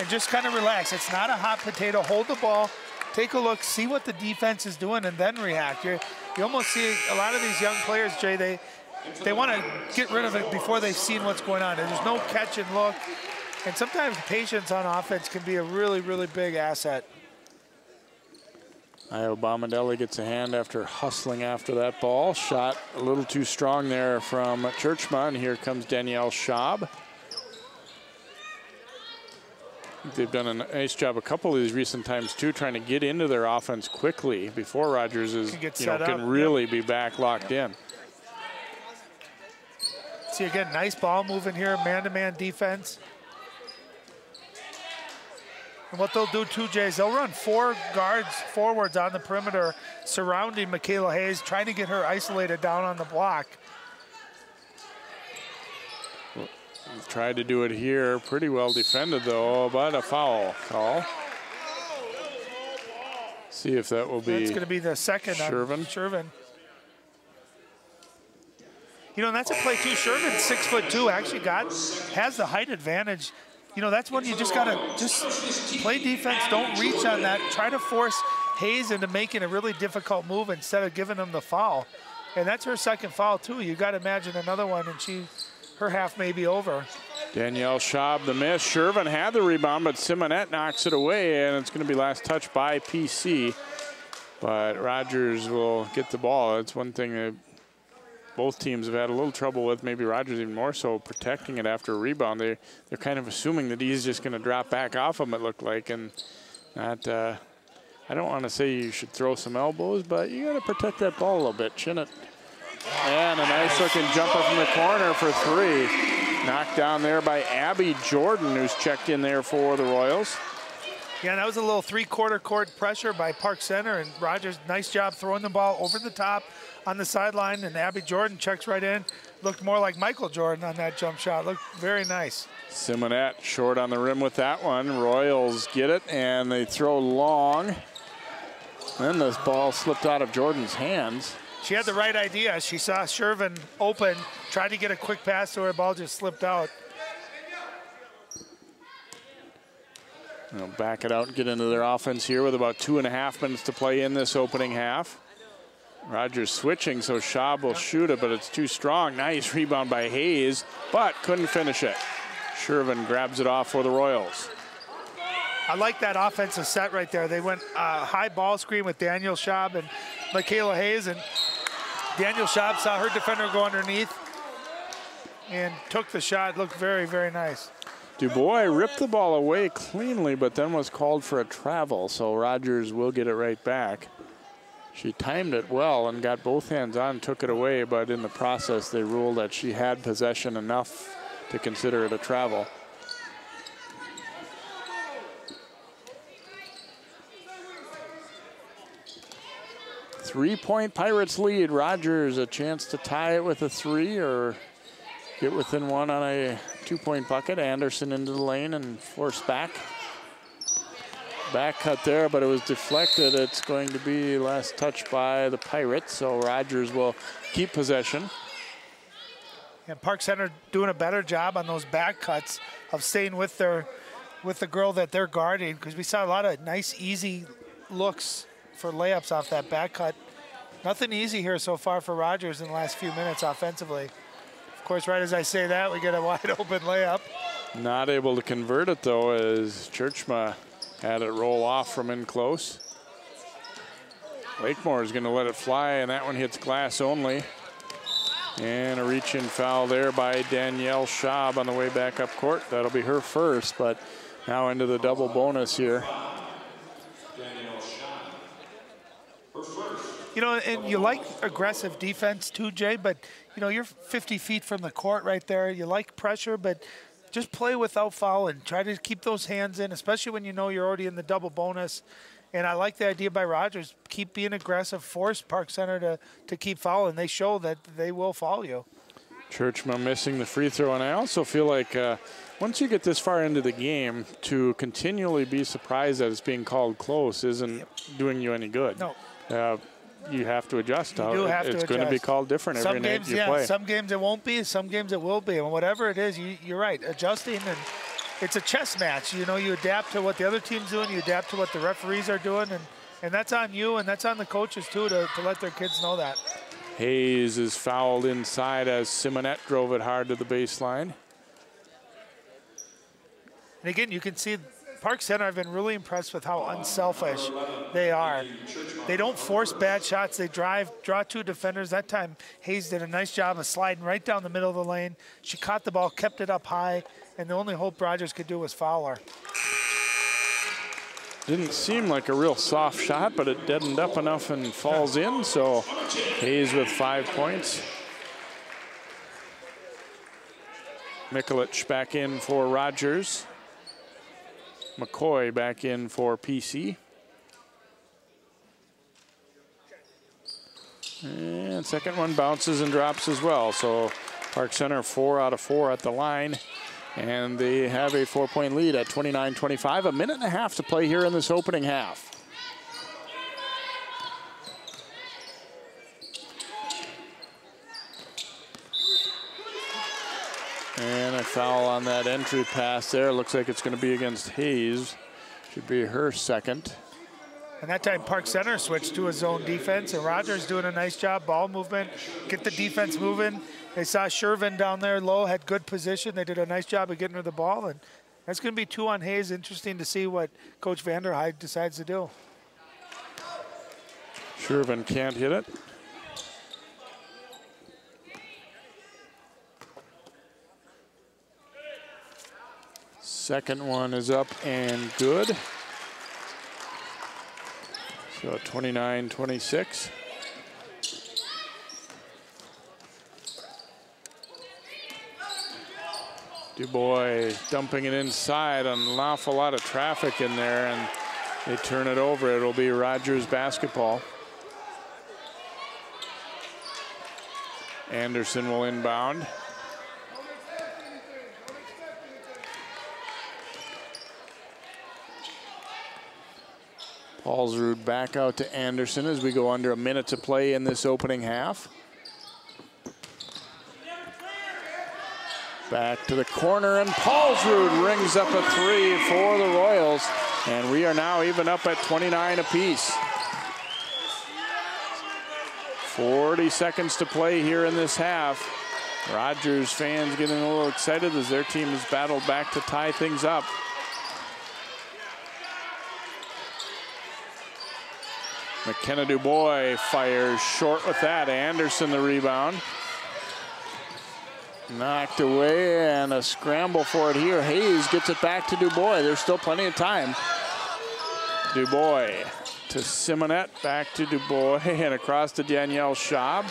And just kind of relax. It's not a hot potato. Hold the ball, take a look, see what the defense is doing, and then react. You almost see a lot of these young players, Jay, they want to get rid of it before they've seen what's going on. There's no catch and look. And sometimes patience on offense can be a really, really big asset. Bomadelli gets a hand after hustling after that ball. Shot a little too strong there from Churchma, and here comes Danielle Schaub. They've done a nice job a couple of these recent times too, trying to get into their offense quickly before Rogers is, can really be back locked in. See again, nice ball moving here, man-to-man defense. And what they'll do too, Jay, is they'll run 4 guards forwards on the perimeter surrounding Michaela Hayes, trying to get her isolated down on the block. Tried to do it here, pretty well defended though, but a foul call. See if that will be. It's going to be the second Shervin. Shervin. You know, and that's a play too. Shervin, 6'2", actually has the height advantage. You know, that's when you just got to just play defense. Don't reach on that. Try to force Hayes into making a really difficult move instead of giving him the foul. And that's her second foul too. You got to imagine another one, and her half may be over. Danielle Schaub the miss. Shervin had the rebound, but Simonette knocks it away, and it's going to be last touch by PC. But Rogers will get the ball. It's one thing that both teams have had a little trouble with, maybe Rogers even more so, protecting it after a rebound. They're kind of assuming that he's just going to drop back off him, it looked like, and not. I don't want to say you should throw some elbows, but you got to protect that ball a little bit, shouldn't it? And a nice looking jumper from the corner for 3. Knocked down there by Abby Jordan, who's checked in there for the Royals. Yeah, that was a little 3/4 court pressure by Park Center, and Rogers, nice job throwing the ball over the top on the sideline, and Abby Jordan checks right in. Looked more like Michael Jordan on that jump shot. Looked very nice. Simonette short on the rim with that one. Royals get it, and they throw long. Then this ball slipped out of Jordan's hands. She had the right idea. She saw Shervin open, tried to get a quick pass to her, ball just slipped out. They'll back it out and get into their offense here with about 2.5 minutes to play in this opening half. Rogers switching, so Schaub will shoot it, but it's too strong. Nice rebound by Hayes, but couldn't finish it. Shervin grabs it off for the Royals. I like that offensive set right there. They went high ball screen with Danielle Schaub and Michaela Hayes, and Danielle Schaub saw her defender go underneath and took the shot. Looked very, very nice. Dubois ripped the ball away cleanly, but then was called for a travel, so Rogers will get it right back. She timed it well and got both hands on, took it away, but in the process they ruled that she had possession enough to consider it a travel. Three-point Pirates lead. Rogers a chance to tie it with a 3 or get within 1 on a 2-point bucket. Anderson into the lane and forced back. Back cut there, but it was deflected. It's going to be last touch by the Pirates, so Rogers will keep possession. And Park Center doing a better job on those back cuts of staying with the girl that they're guarding, because we saw a lot of nice, easy looks for layups off that back cut. Nothing easy here so far for Rogers in the last few minutes offensively. Of course, right as I say that, we get a wide open layup. Not able to convert it though, as Churchma had it roll off from in close. Lakemore is going to let it fly, and that one hits glass only. And a reach-in foul there by Danielle Schaub on the way back up court. That'll be her first, but now into the double bonus here. You know, and you like aggressive defense too, Jay, but, you know, you're 50 feet from the court right there. You like pressure, but just play without fouling. Try to keep those hands in, especially when you know you're already in the double bonus. And I like the idea by Rogers. Keep being aggressive, force Park Center to keep fouling. They show that they will foul you. Churchma missing the free throw, and I also feel like once you get this far into the game, to continually be surprised that it's being called close isn't doing you any good. No. You have to adjust. It's going to be called different every night you play. Some games it won't be, some games it will be. And whatever it is, you're right, adjusting. And it's a chess match. You know, you adapt to what the other team's doing. You adapt to what the referees are doing. And that's on you, and that's on the coaches, too, to let their kids know that. Hayes is fouled inside as Simonette drove it hard to the baseline. And again, you can see Park Center, I've been really impressed with how unselfish they are. They don't force bad shots. They draw 2 defenders. That time, Hayes did a nice job of sliding right down the middle of the lane. She caught the ball, kept it up high, and the only hope Rogers could do was foul her. Didn't seem like a real soft shot, but it deadened up enough and falls in. So Hayes with 5 points. Mikulich back in for Rogers. McCoy back in for PC. And second one bounces and drops as well. So Park Center 4 out of 4 at the line. And they have a 4-point lead at 29-25. A minute and a half to play here in this opening half. And a foul on that entry pass there. Looks like it's going to be against Hayes. Should be her second. And that time Park Center switched to a zone defense, and Rogers doing a nice job, ball movement, get the defense moving. They saw Shervin down there low, had good position. They did a nice job of getting her the ball, and that's going to be 2 on Hayes. Interesting to see what Coach Vanderhyde decides to do. Shervin can't hit it. Second one is up and good. So 29-26. Dubois dumping it inside, an awful lot of traffic in there, and they turn it over. It'll be Rogers basketball. Anderson will inbound. Paulsrud back out to Anderson as we go under a minute to play in this opening half. Back to the corner, and Paulsrud rings up a 3 for the Royals. And we are now even up at 29 apiece. 40 seconds to play here in this half. Rogers fans getting a little excited as their team has battled back to tie things up. McKenna Dubois fires short with that. Anderson the rebound. Knocked away, and a scramble for it here. Hayes gets it back to Dubois. There's still plenty of time. Dubois to Simonet, back to Dubois, and across to Danielle Schaub.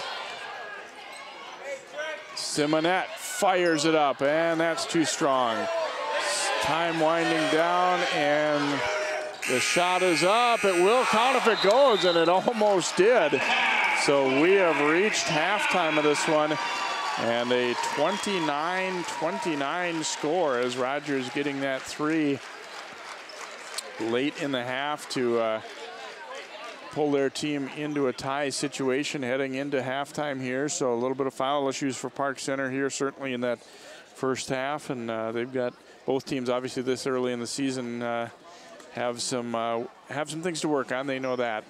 Simonet fires it up, and that's too strong. Time winding down, and the shot is up. It will count if it goes, and it almost did. So we have reached halftime of this one, and a 29-29 score as Rogers getting that 3 late in the half to pull their team into a tie situation heading into halftime here. So a little bit of foul issues for Park Center here, certainly in that first half, and they've got both teams obviously this early in the season have some things to work on. They know that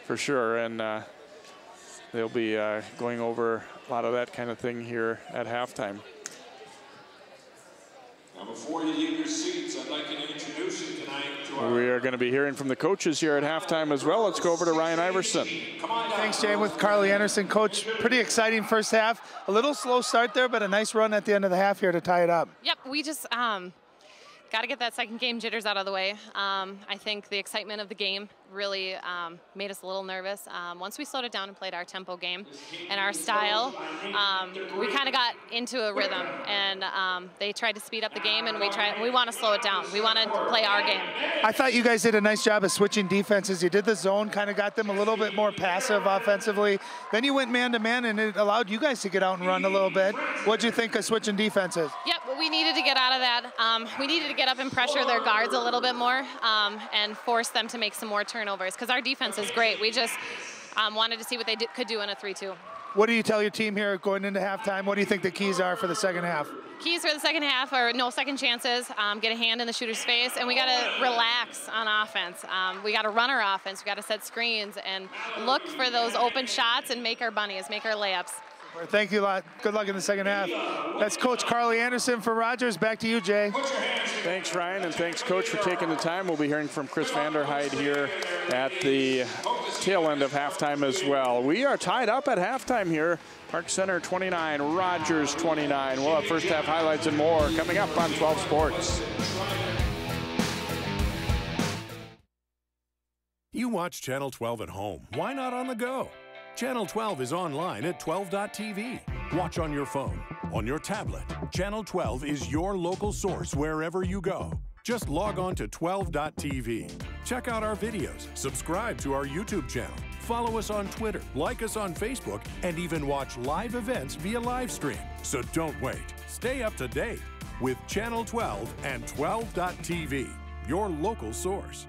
for sure, and they'll be going over a lot of that kind of thing here at halftime. Now, before you leave your seats, I'd like to introduce you tonight to our... We are going to be hearing from the coaches here at halftime as well. Let's go over to Ryan Iverson. Thanks, Jay. With Carly Anderson, coach. Pretty exciting first half. A little slow start there, but a nice run at the end of the half here to tie it up. Yep, we just got to get that second game jitters out of the way. I think the excitement of the game really made us a little nervous. Once we slowed it down and played our tempo game and our style, we kind of got into a rhythm, and they tried to speed up the game, and we want to slow it down. We want to play our game. I thought you guys did a nice job of switching defenses. You did the zone, kind of got them a little bit more passive offensively. Then you went man-to-man, and it allowed you guys to get out and run a little bit. What'd you think of switching defenses? Yep, we needed to get out of that. We needed to get up and pressure their guards a little bit more and force them to make some more turnovers, because our defense is great. We just wanted to see what they could do in a 3-2. What do you tell your team here going into halftime? What do you think the keys are for the second half? Keys for the second half are no second chances, get a hand in the shooter's face, and we got to relax on offense. We got to run our offense. We got to set screens and look for those open shots and make our bunnies, make our layups. Thank you a lot. Good luck in the second half. That's Coach Carly Anderson for Rogers. Back to you, Jay. Thanks, Ryan, and thanks, Coach, for taking the time. We'll be hearing from Chris Vanderhyde here at the tail end of halftime as well. We are tied up at halftime here. Park Center 29, Rogers 29. We'll have first half highlights and more coming up on 12 Sports. You watch Channel 12 at home. Why not on the go? Channel 12 is online at 12.tv. Watch on your phone, on your tablet. Channel 12 is your local source wherever you go. Just log on to 12.tv. Check out our videos, subscribe to our YouTube channel, follow us on Twitter, like us on Facebook, and even watch live events via live stream. So don't wait. Stay up to date with Channel 12 and 12.tv, your local source.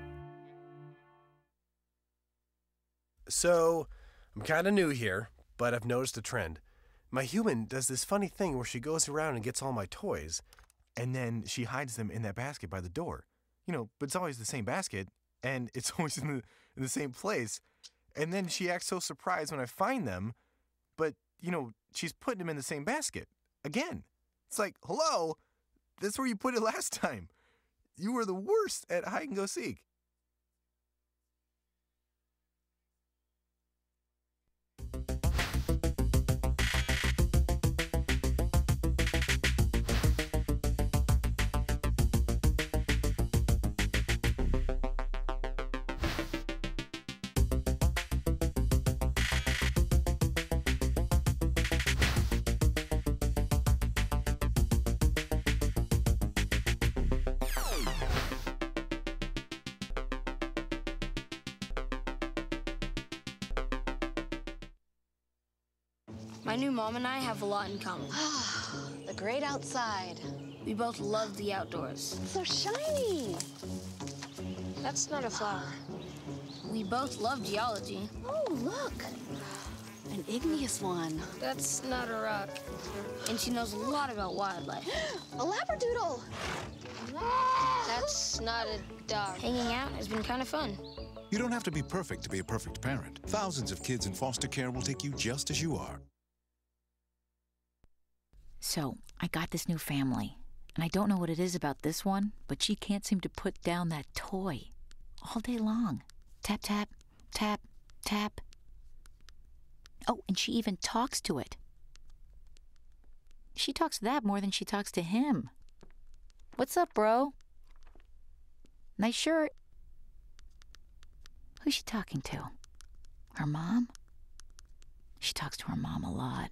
So, I'm kind of new here, but I've noticed a trend. My human does this funny thing where she goes around and gets all my toys, and then she hides them in that basket by the door. You know, but it's always the same basket, and it's always in the same place. And then she acts so surprised when I find them, but, you know, she's putting them in the same basket. Again. It's like, hello, that's where you put it last time. You were the worst at hide and go seek. My new mom and I have a lot in common. The great outside. We both love the outdoors. It's so shiny. That's not a flower. We both love geology. Oh, look. An igneous one. That's not a rock. And she knows a lot about wildlife. A labradoodle. That's not a dog. Hanging out has been kind of fun. You don't have to be perfect to be a perfect parent. Thousands of kids in foster care will take you just as you are. So, I got this new family, and I don't know what it is about this one, but she can't seem to put down that toy all day long. Tap, tap, tap, tap. Oh, and she even talks to it. She talks to that more than she talks to him. What's up, bro? Nice shirt. Who's she talking to? Her mom? She talks to her mom a lot.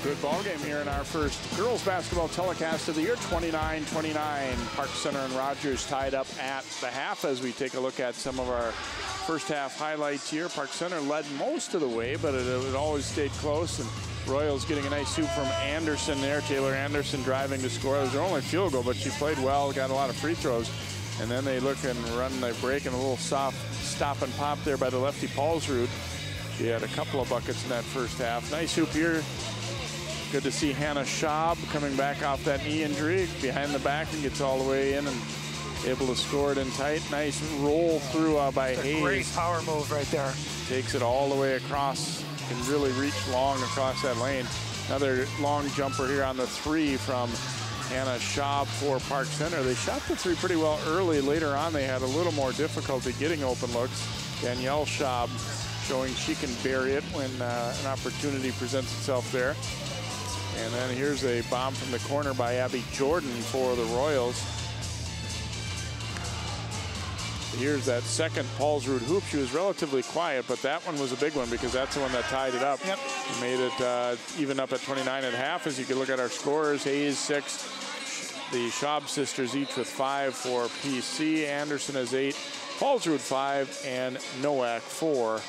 Good ball game here in our first girls basketball telecast of the year, 29-29. Park Center and Rogers tied up at the half as we take a look at some of our first half highlights here. Park Center led most of the way, but it always stayed close. And Royals getting a nice soup from Anderson there. Taylor Anderson driving to score. It was her only field goal, but she played well, got a lot of free throws. And then they look and run, they break, and a little soft stop and pop there by the lefty Paulsrud. She had a couple of buckets in that first half. Nice hoop here. Good to see Hannah Schaub coming back off that knee injury, behind the back, and gets all the way in and able to score it in tight. Nice roll through by Hayes. Great power move right there. Takes it all the way across. Can really reach long across that lane. Another long jumper here on the three from Hannah Schaub for Park Center. They shot the three pretty well early. Later on, they had a little more difficulty getting open looks. Danielle Schaub showing she can bury it when an opportunity presents itself there. And then here's a bomb from the corner by Abby Jordan for the Royals. Here's that second Paulsrud hoop. She was relatively quiet, but that one was a big one because that's the one that tied it up. Yep. Made it even up at 29 at half. As you can look at our scores, Hayes 6, the Schaub sisters each with 5 for PC. Anderson has 8, Paulsrud 5, and Nowak 4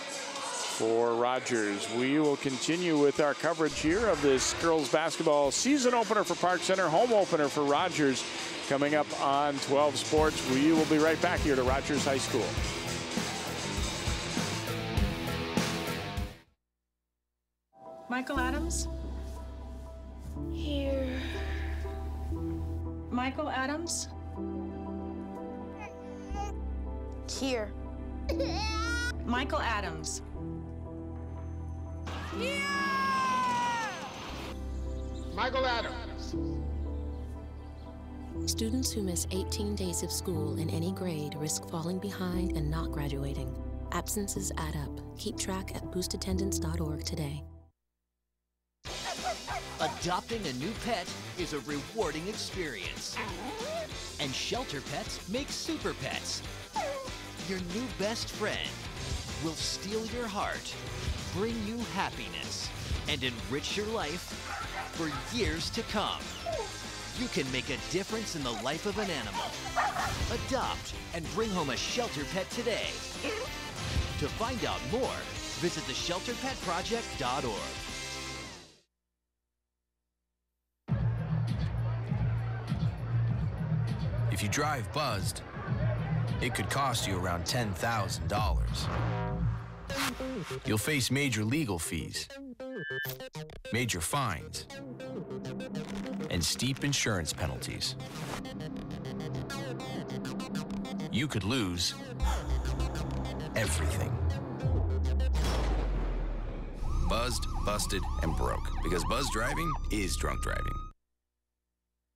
for Rogers. We will continue with our coverage here of this girls basketball season opener for Park Center, home opener for Rogers, coming up on 12 Sports. We will be right back here to Rogers High School. Michael Adams? Here. Michael Adams? Here. Michael Adams. Michael Adams. Students who miss 18 days of school in any grade risk falling behind and not graduating. Absences add up. Keep track at boostattendance.org today. Adopting a new pet is a rewarding experience. And Shelter Pets makes super pets. Your new best friend will steal your heart, bring you happiness, and enrich your life for years to come. You can make a difference in the life of an animal. Adopt and bring home a Shelter Pet today. To find out more, visit theshelterpetproject.org. If you drive buzzed, it could cost you around $10,000. You'll face major legal fees, major fines, and steep insurance penalties. You could lose everything. Buzzed, busted, and broke. Because buzz driving is drunk driving.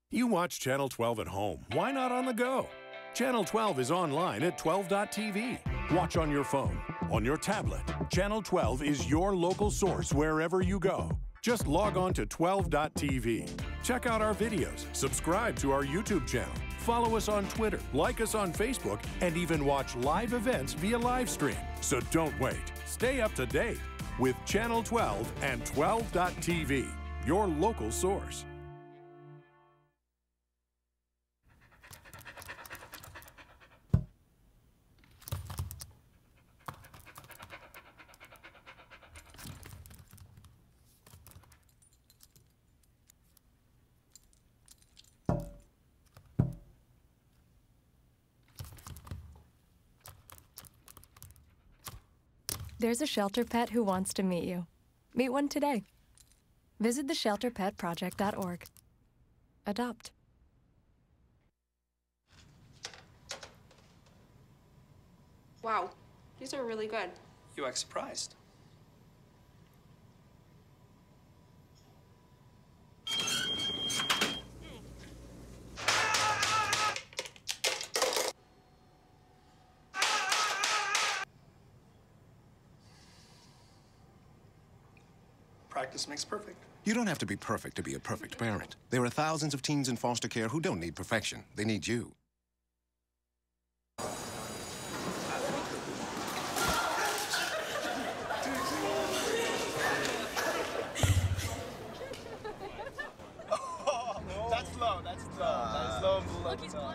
You watch Channel 12 at home. Why not on the go? Channel 12 is online at 12.tv. Watch on your phone, on your tablet. Channel 12 is your local source wherever you go. Just log on to 12.tv. Check out our videos, subscribe to our YouTube channel, follow us on Twitter, like us on Facebook, and even watch live events via live stream. So don't wait. Stay up to date with Channel 12 and 12.tv, your local source. There's a shelter pet who wants to meet you. Meet one today. Visit theshelterpetproject.org. Adopt. Wow, these are really good. You act surprised. Practice makes perfect. You don't have to be perfect to be a perfect parent. There are thousands of teens in foster care who don't need perfection. They need you. That's low. That's low and below.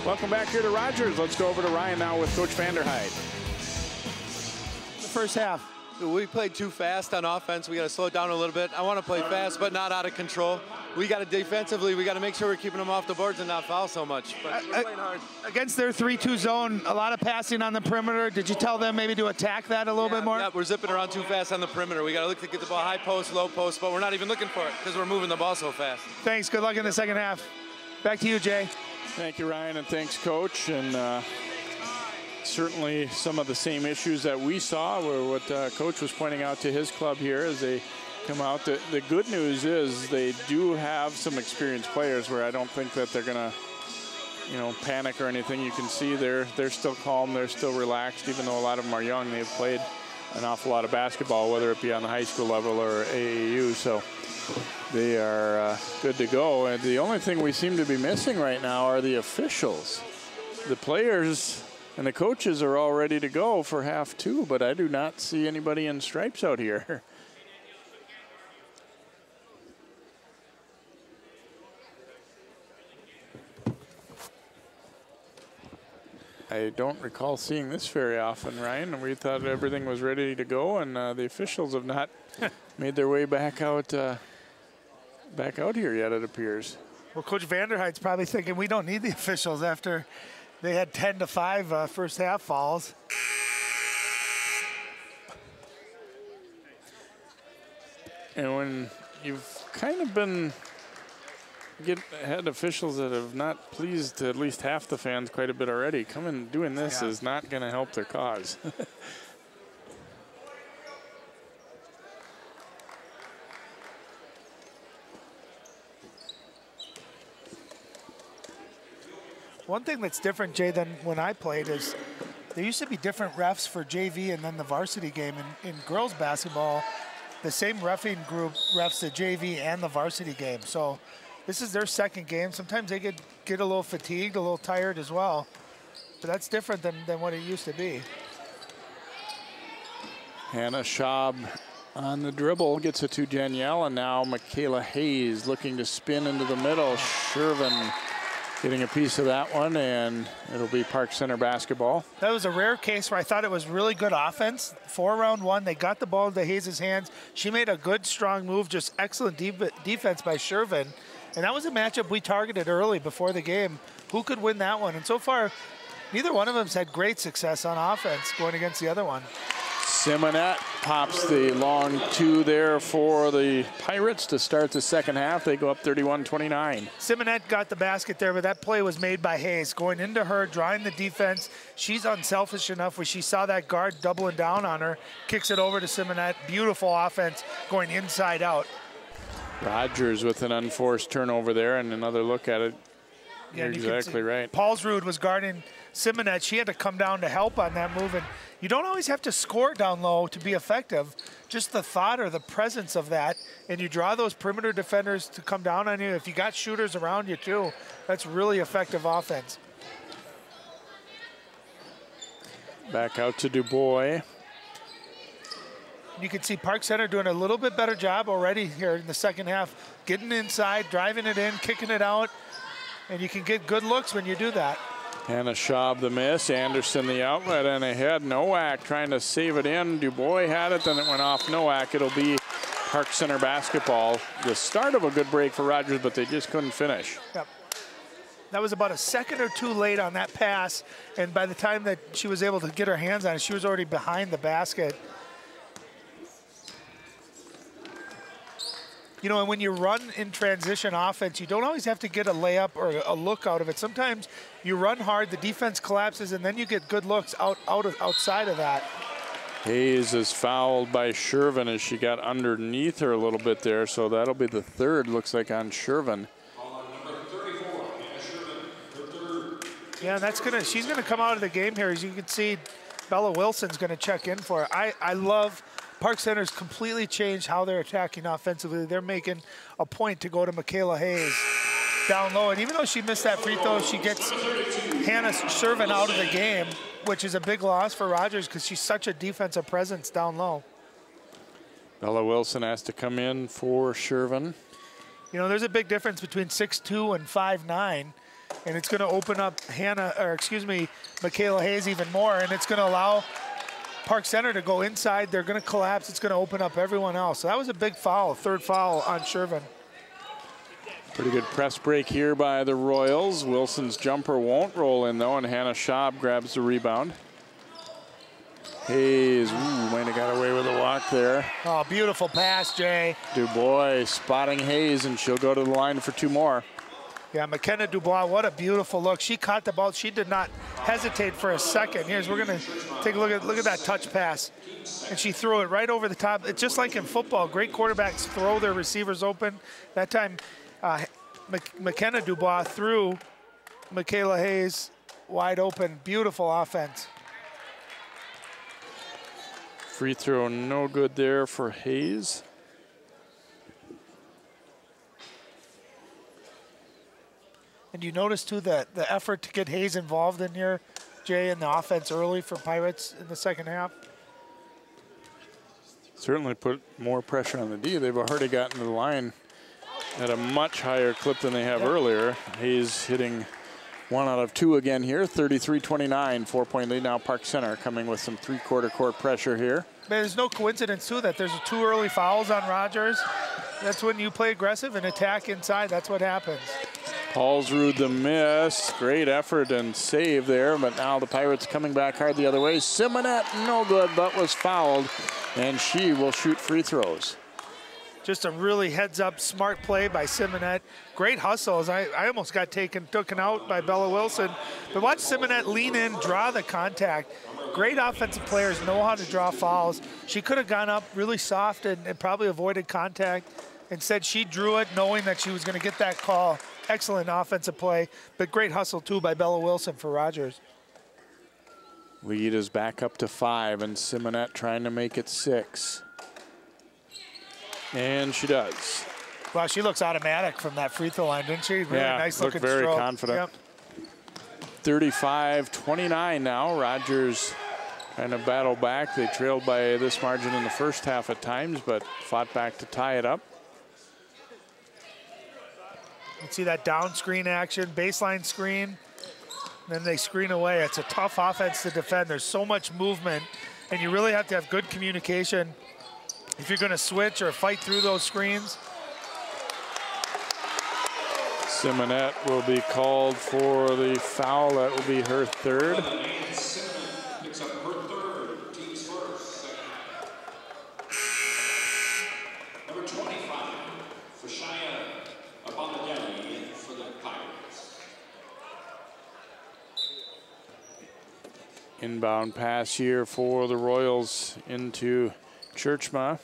Welcome back here to Rogers. Let's go over to Ryan now with Coach Vanderhyde. The first half. We played too fast on offense. We got to slow it down a little bit. I want to play fast, but not out of control. We got to defensively, we got to make sure we're keeping them off the boards and not foul so much. But we're playing hard. Against their 3-2 zone, a lot of passing on the perimeter. Did you tell them maybe to attack that a little bit more? Yeah, we're zipping around too fast on the perimeter. We got to look to get the ball high post, low post, but we're not even looking for it because we're moving the ball so fast. Thanks. Good luck in the second half. Back to you, Jay. Thank you, Ryan, and thanks, Coach. And certainly some of the same issues that we saw were what Coach was pointing out to his club here as they come out. The good news is they do have some experienced players where I don't think that they're going to, panic or anything. You can see they're still calm, they're still relaxed, even though a lot of them are young. They've played an awful lot of basketball, whether it be on the high school level or AAU. So they are good to go. And the only thing we seem to be missing right now are the officials. The players and the coaches are all ready to go for half two, but I do not see anybody in stripes out here. I don't recall seeing this very often, Ryan. We thought everything was ready to go, and the officials have not made their way back out here yet, it appears. Well, Coach Vanderhyde's probably thinking we don't need the officials after They had 10-5 first half fouls. And when you've kind of been had officials that have not pleased at least half the fans quite a bit already, coming doing this is not going to help their cause. One thing that's different, Jay, than when I played is there used to be different refs for JV and then the varsity game. In girls basketball, the same reffing group refs the JV and the varsity game. So this is their second game. Sometimes they get a little fatigued, a little tired as well. But that's different than what it used to be. Hannah Schaub on the dribble, gets it to Danielle, and now Michaela Hayes looking to spin into the middle. Shervin getting a piece of that one, and it'll be Park Center basketball. That was a rare case where I thought it was really good offense. 4-round one, they got the ball into Hayes' hands. She made a good, strong move, just excellent defense by Shervin. And that was a matchup we targeted early before the game. Who could win that one? And so far, neither one of them's had great success on offense going against the other one. Simonette pops the long two there for the Pirates to start the second half. They go up 31-29. Simonette got the basket there, but that play was made by Hayes. Going into her, drawing the defense. She's unselfish enough where she saw that guard doubling down on her, kicks it over to Simonette. Beautiful offense going inside out. Rogers with an unforced turnover there, and another look at it. You're exactly right. Paulsrud was guarding Simonette. She had to come down to help on that move. And you don't always have to score down low to be effective. Just the thought or the presence of that. And you draw those perimeter defenders to come down on you. If you got shooters around you too, that's really effective offense. Back out to Dubois. You can see Park Center doing a little bit better job already here in the second half. Getting inside, driving it in, kicking it out. And you can get good looks when you do that. Hannah Schaub the miss, Anderson the outlet, and ahead. Nowak trying to save it in. Dubois had it, then it went off Nowak. It'll be Park Center basketball. The start of a good break for Rogers, but they just couldn't finish. Yep. That was about a second or two late on that pass, and by the time that she was able to get her hands on it, she was already behind the basket. You know, and when you run in transition offense, you don't always have to get a layup or a look out of it. Sometimes you run hard, the defense collapses, and then you get good looks outside of that. Hayes is fouled by Shervin as she got underneath her a little bit there, so that'll be the third, looks like, on Shervin. Yeah, and she's gonna come out of the game here. As you can see, Bella Wilson's gonna check in for her. I love Park Center's completely changed how they're attacking offensively. They're making a point to go to Michaela Hayes down low. And even though she missed that free throw, she gets Hannah Shervin out of the game, which is a big loss for Rogers because she's such a defensive presence down low. Bella Wilson has to come in for Shervin. You know, there's a big difference between 6'2" and 5'9", and it's going to open up Michaela Hayes even more, and it's going to allow Park Center to go inside. They're going to collapse. It's going to open up everyone else. So that was a big foul, third foul on Shervin. Pretty good press break here by the Royals. Wilson's jumper won't roll in, though, and Hannah Schaub grabs the rebound. Hayes, might have got away with a walk there. Oh, beautiful pass, Jay. Dubois spotting Hayes, and she'll go to the line for two more. Yeah, McKenna Dubois, what a beautiful look. She caught the ball. She did not hesitate for a second. We're going to take a look at that touch pass. And she threw it right over the top. It's just like in football. Great quarterbacks throw their receivers open. That time, McKenna Dubois threw Michaela Hayes wide open. Beautiful offense. Free throw no good there for Hayes. And you notice, too, the effort to get Hayes involved in here, Jay, in the offense early for Pirates in the second half. Certainly put more pressure on the D. They've already gotten to the line at a much higher clip than they have earlier. Hayes hitting 1 out of 2 again here, 33-29, 4-point lead now. Park Center coming with some three-quarter court pressure here. But there's no coincidence, too, that there's 2 early fouls on Rogers. That's when you play aggressive and attack inside. That's what happens. Paulsrud the miss. Great effort and save there, but now the Pirates coming back hard the other way. Simonette, no good, but was fouled, and she will shoot free throws. Just a really heads-up, smart play by Simonette. Great hustles. I almost got taken out by Bella Wilson. But watch Simonette lean in, draw the contact. Great offensive players know how to draw fouls. She could have gone up really soft and probably avoided contact. Instead, she drew it knowing that she was going to get that call. Excellent offensive play, but great hustle, too, by Bella Wilson for Rogers. Lead is back up to 5, and Simonette trying to make it 6. And she does. Wow, she looks automatic from that free throw line, didn't she? Really nice looking very stroke. Confident. Yep. 35-29 now. Rogers trying to battle back. They trailed by this margin in the first half at times, but fought back to tie it up. You see that down screen action, baseline screen, then they screen away. It's a tough offense to defend. There's so much movement, and you really have to have good communication if you're going to switch or fight through those screens. Simonette will be called for the foul. That will be her third. Picks up her third, team's first. Number 25, Fashaya Abamadelli for the Pirates. Inbound pass here for the Royals into Churchma.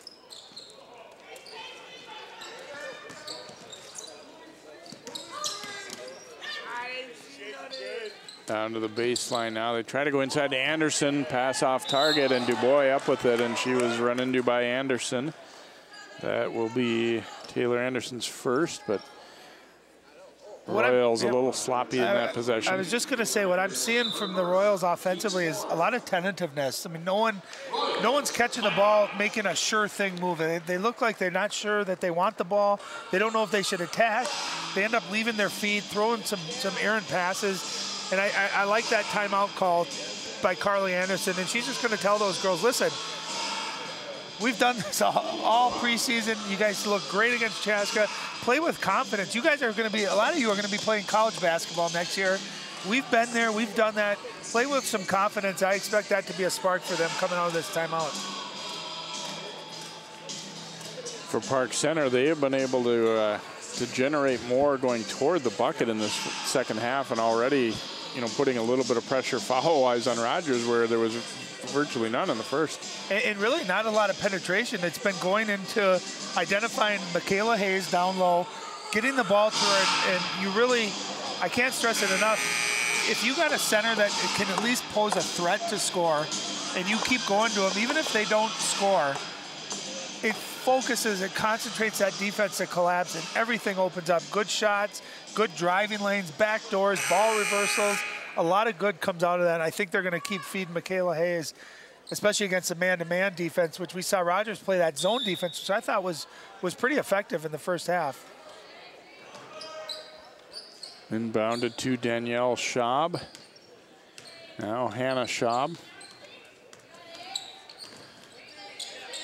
Down to the baseline now. They try to go inside to Anderson, pass off target, and Dubois up with it, and she was run into by Anderson. That will be Taylor Anderson's first, but Royals a little sloppy in that possession. I was just going to say, what I'm seeing from the Royals offensively is a lot of tentativeness. I mean, no one's catching the ball, making a sure thing move. They look like they're not sure that they want the ball. They don't know if they should attack. They end up leaving their feet, throwing some errant passes. And I like that timeout call by Carly Anderson. And she's just going to tell those girls, listen, we've done this all preseason. You guys look great against Chaska. Play with confidence. You guys are going to be, a lot of you are going to be playing college basketball next year. We've been there. We've done that. Play with some confidence. I expect that to be a spark for them coming out of this timeout. For Park Center, they have been able to generate more going toward the bucket in this second half, and already, putting a little bit of pressure foul-wise on Rogers, where there was virtually none in the first. And really not a lot of penetration. It's been going into identifying Michaela Hayes down low, getting the ball to her, and you really, I can't stress it enough, if you got a center that can at least pose a threat to score, and you keep going to them, even if they don't score, it focuses, it concentrates that defense to collapse, and everything opens up. Good shots, good driving lanes, back doors, ball reversals. A lot of good comes out of that. I think they're going to keep feeding Michaela Hayes, especially against the man-to-man defense, which we saw Rogers play that zone defense, which I thought was pretty effective in the first half. Inbounded to Danielle Schaub. Now Hannah Schaub.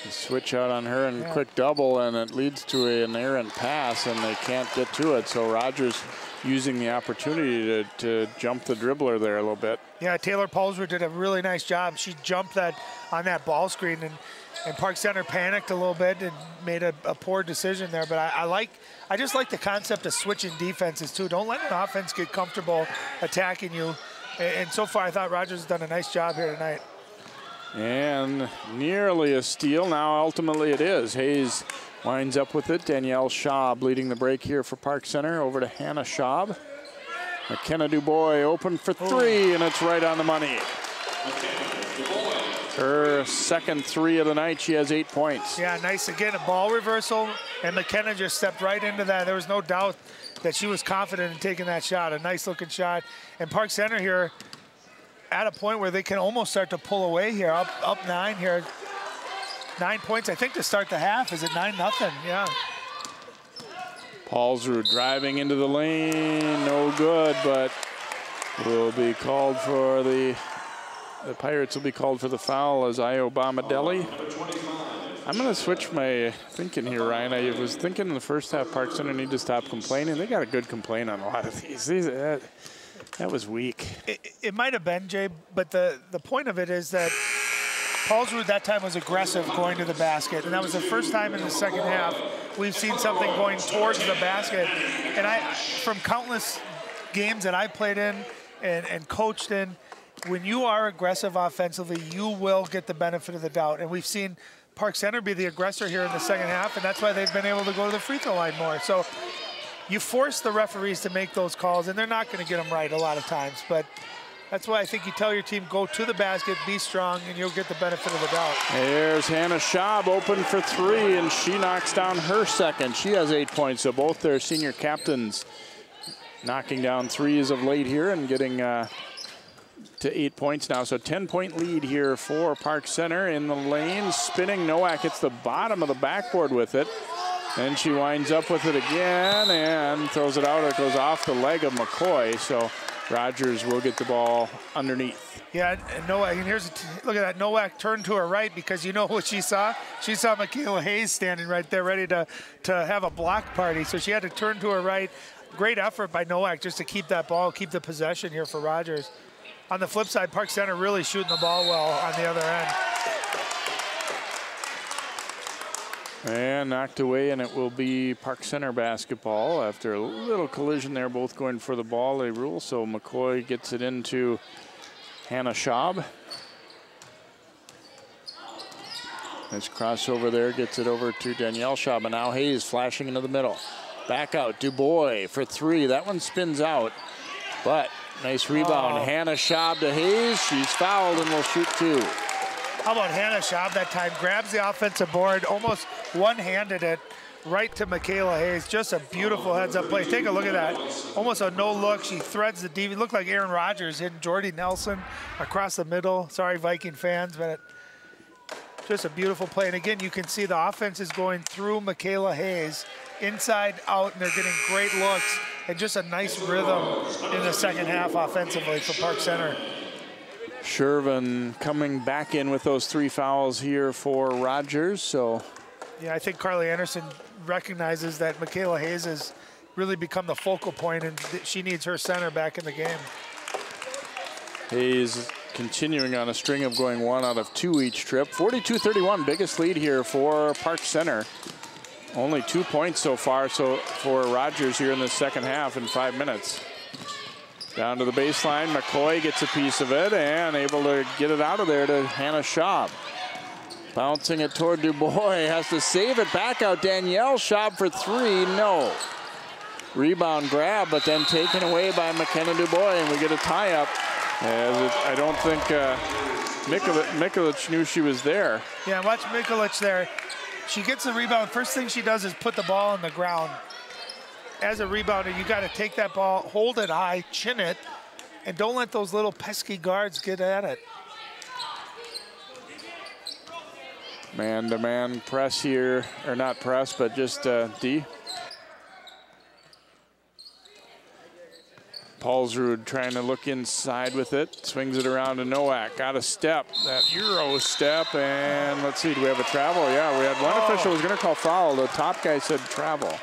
The switch out on her and quick double, and it leads to an errant pass, and they can't get to it. So Rogers using the opportunity to jump the dribbler there a little bit. Yeah, Taylor Paulsrud did a really nice job. She jumped that on that ball screen, and Park Center panicked a little bit and made a poor decision there. But I just like the concept of switching defenses too. Don't let an offense get comfortable attacking you. And so far, I thought Rogers has done a nice job here tonight. And nearly a steal. Now ultimately it is. Hayes winds up with it. Danielle Schaub leading the break here for Park Center. Over to Hannah Schaub. McKenna Dubois open for three, and it's right on the money. Her second three of the night. She has 8 points. Yeah, nice. Again, a ball reversal, and McKenna just stepped right into that. There was no doubt that she was confident in taking that shot. A nice looking shot. And Park Center here at a point where they can almost start to pull away here. Up 9 here. 9 points, I think, to start the half. Is it 9-0? Yeah. Paulsrud driving into the lane, no good, but will be called for the Pirates will be called for the foul as Io Bamadelli. I'm going to switch my thinking here, Ryan. I was thinking in the first half, Park Center need to stop complaining. They got a good complaint on a lot of these. That was weak. It might have been, Jay, but the point of it is that Paulsrud that time was aggressive going to the basket, and that was the first time in the second half we've seen something going towards the basket. And from countless games that I played in and coached in, when you are aggressive offensively, you will get the benefit of the doubt. And we've seen Park Center be the aggressor here in the second half, and that's why they've been able to go to the free throw line more. So you force the referees to make those calls, and they're not going to get them right a lot of times. But that's why I think you tell your team, go to the basket, be strong, and you'll get the benefit of the doubt. There's Hannah Schaub open for 3, and she knocks down her second. She has 8 points, so both their senior captains knocking down threes of late here and getting to 8 points now. So 10-point lead here for Park Center in the lane. Spinning, Nowak hits the bottom of the backboard with it. Then she winds up with it again and throws it out. It goes off the leg of McCoy. So Rogers will get the ball underneath. Yeah, and Nowak, and look at that. Nowak turned to her right because you know what she saw? She saw Michaela Hayes standing right there ready to have a block party. So she had to turn to her right. Great effort by Nowak just to keep that ball, keep the possession here for Rogers. On the flip side, Park Center really shooting the ball well on the other end. And knocked away, and it will be Park Center basketball after a little collision there, both going for the ball, they rule. So McCoy gets it into Hannah Schaub. Nice crossover there, gets it over to Danielle Schaub, and now Hayes flashing into the middle. Back out, Dubois for 3. That one spins out, but nice rebound. Hannah Schaub to Hayes. She's fouled and will shoot 2. How about Hannah Schaub that time? Grabs the offensive board, almost one-handed it right to Michaela Hayes. Just a beautiful heads-up play. Take a look at that. Almost a no-look. She threads the DV. Looked like Aaron Rodgers hitting Jordy Nelson across the middle. Sorry, Viking fans, but just a beautiful play. And again, you can see the offense is going through Michaela Hayes, inside out, and they're getting great looks. And just a nice rhythm in the second half offensively for Park Center. Shervin coming back in with those 3 fouls here for Rogers. So, yeah, I think Carly Anderson recognizes that Michaela Hayes has really become the focal point, and she needs her center back in the game. Hayes continuing on a string of going 1 out of 2 each trip. 42-31, biggest lead here for Park Center. Only 2 points so far for Rogers here in the second half in 5 minutes. Down to the baseline, McCoy gets a piece of it and able to get it out of there to Hannah Schaub. Bouncing it toward Dubois, has to save it back out. Danielle Schaub for 3, no. Rebound grab, but then taken away by McKenna Dubois, and we get a tie-up. I don't think Mikulich knew she was there. Yeah, watch Mikulich there. She gets the rebound. First thing she does is put the ball on the ground. As a rebounder, you got to take that ball, hold it high, chin it, and don't let those little pesky guards get at it. Man-to-man press here, or not press, but just D. Paulsrud trying to look inside with it, swings it around to Nowak, got a step, that Euro step, and let's see, do we have a travel? Yeah, we had one official was going to call foul. The top guy said travel.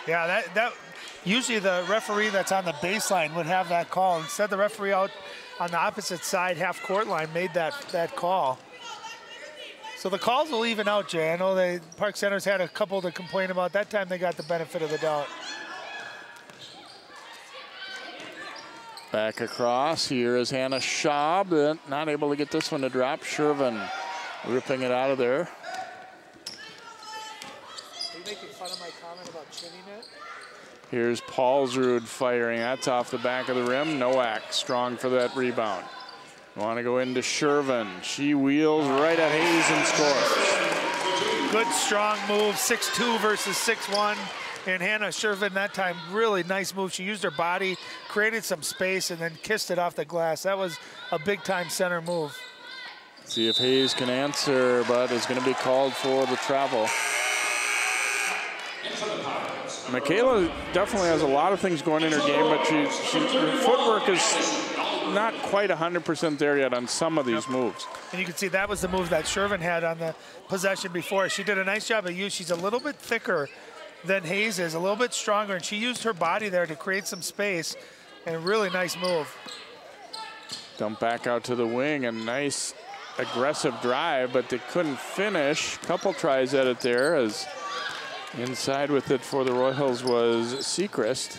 Yeah, that usually the referee that's on the baseline would have that call. Instead, the referee out on the opposite side, half-court line, made that call. So the calls will even out, Jay. I know Park Center's had a couple to complain about. That time they got the benefit of the doubt. Back across, here is Hannah Schaub, not able to get this one to drop. Shervin ripping it out of there. Are you making fun of my comment about chinning it? Here's Paulsrud firing. That's off the back of the rim. Nowak strong for that rebound. Want to go into Shervin. She wheels right at Hayes and scores. Good strong move, 6'2" versus 6'1". And Hannah Shervin that time, really nice move. She used her body, created some space, and then kissed it off the glass. That was a big-time center move. See if Hayes can answer, but is going to be called for the travel. Michaela definitely has a lot of things going in her game, but her footwork is not quite 100% there yet on some of these moves. And you can see that was the move that Shervin had on the possession before. She did a nice job of use. She's a little bit thicker than Hayes is, a little bit stronger, and she used her body there to create some space, and a really nice move. Dump back out to the wing, a nice aggressive drive, but they couldn't finish. Couple tries at it there, as inside with it for the Royals was Sechrist.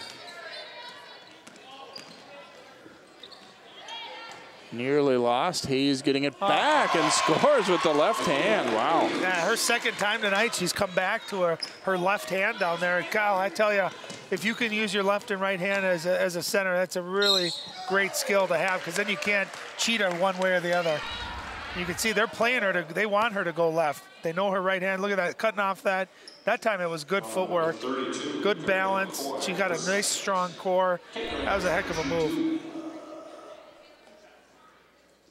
Nearly lost. Hayes getting it back and scores with the left hand. Wow. Yeah, her second time tonight, she's come back to her left hand down there. And Kyle, I tell you, if you can use your left and right hand as a center, that's a really great skill to have, because then you can't cheat her one way or the other. You can see they're playing her they want her to go left. They know her right hand. Look at that, cutting off that. That time it was good footwork, good balance. She got a nice strong core. That was a heck of a move.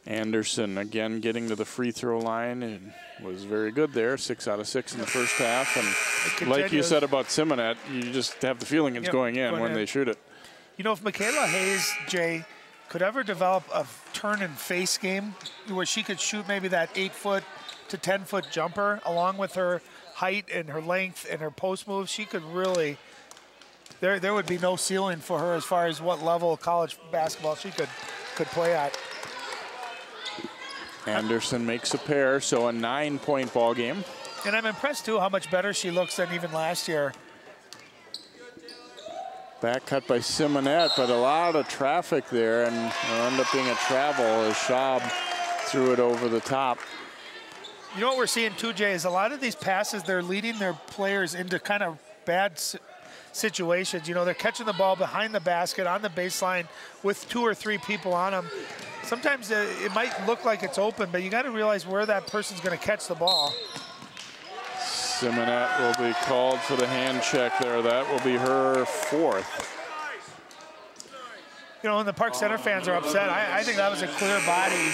Anderson again getting to the free throw line and was very good there. 6 out of 6 in the first half. And like you said about Simonet, you just have the feeling it's going in when they shoot it. You know, if Michaela Hayes, Jay, could ever develop a turn and face game where she could shoot maybe that 8-foot to 10-foot jumper along with her height and her length and her post moves, she could really, there would be no ceiling for her as far as what level of college basketball she could play at. Anderson makes a pair, so a 9-point ball game. And I'm impressed too how much better she looks than even last year. Back cut by Simonet, but a lot of traffic there, and it'll end up being a travel as Schaub threw it over the top. You know what we're seeing too, Jay, is a lot of these passes, they're leading their players into kind of bad situations. You know, they're catching the ball behind the basket on the baseline with 2 or 3 people on them. Sometimes it might look like it's open, but you got to realize where that person's going to catch the ball. Simonet will be called for the hand check there. That will be her 4th. You know, and the Park Center fans are upset. I think that was a clear body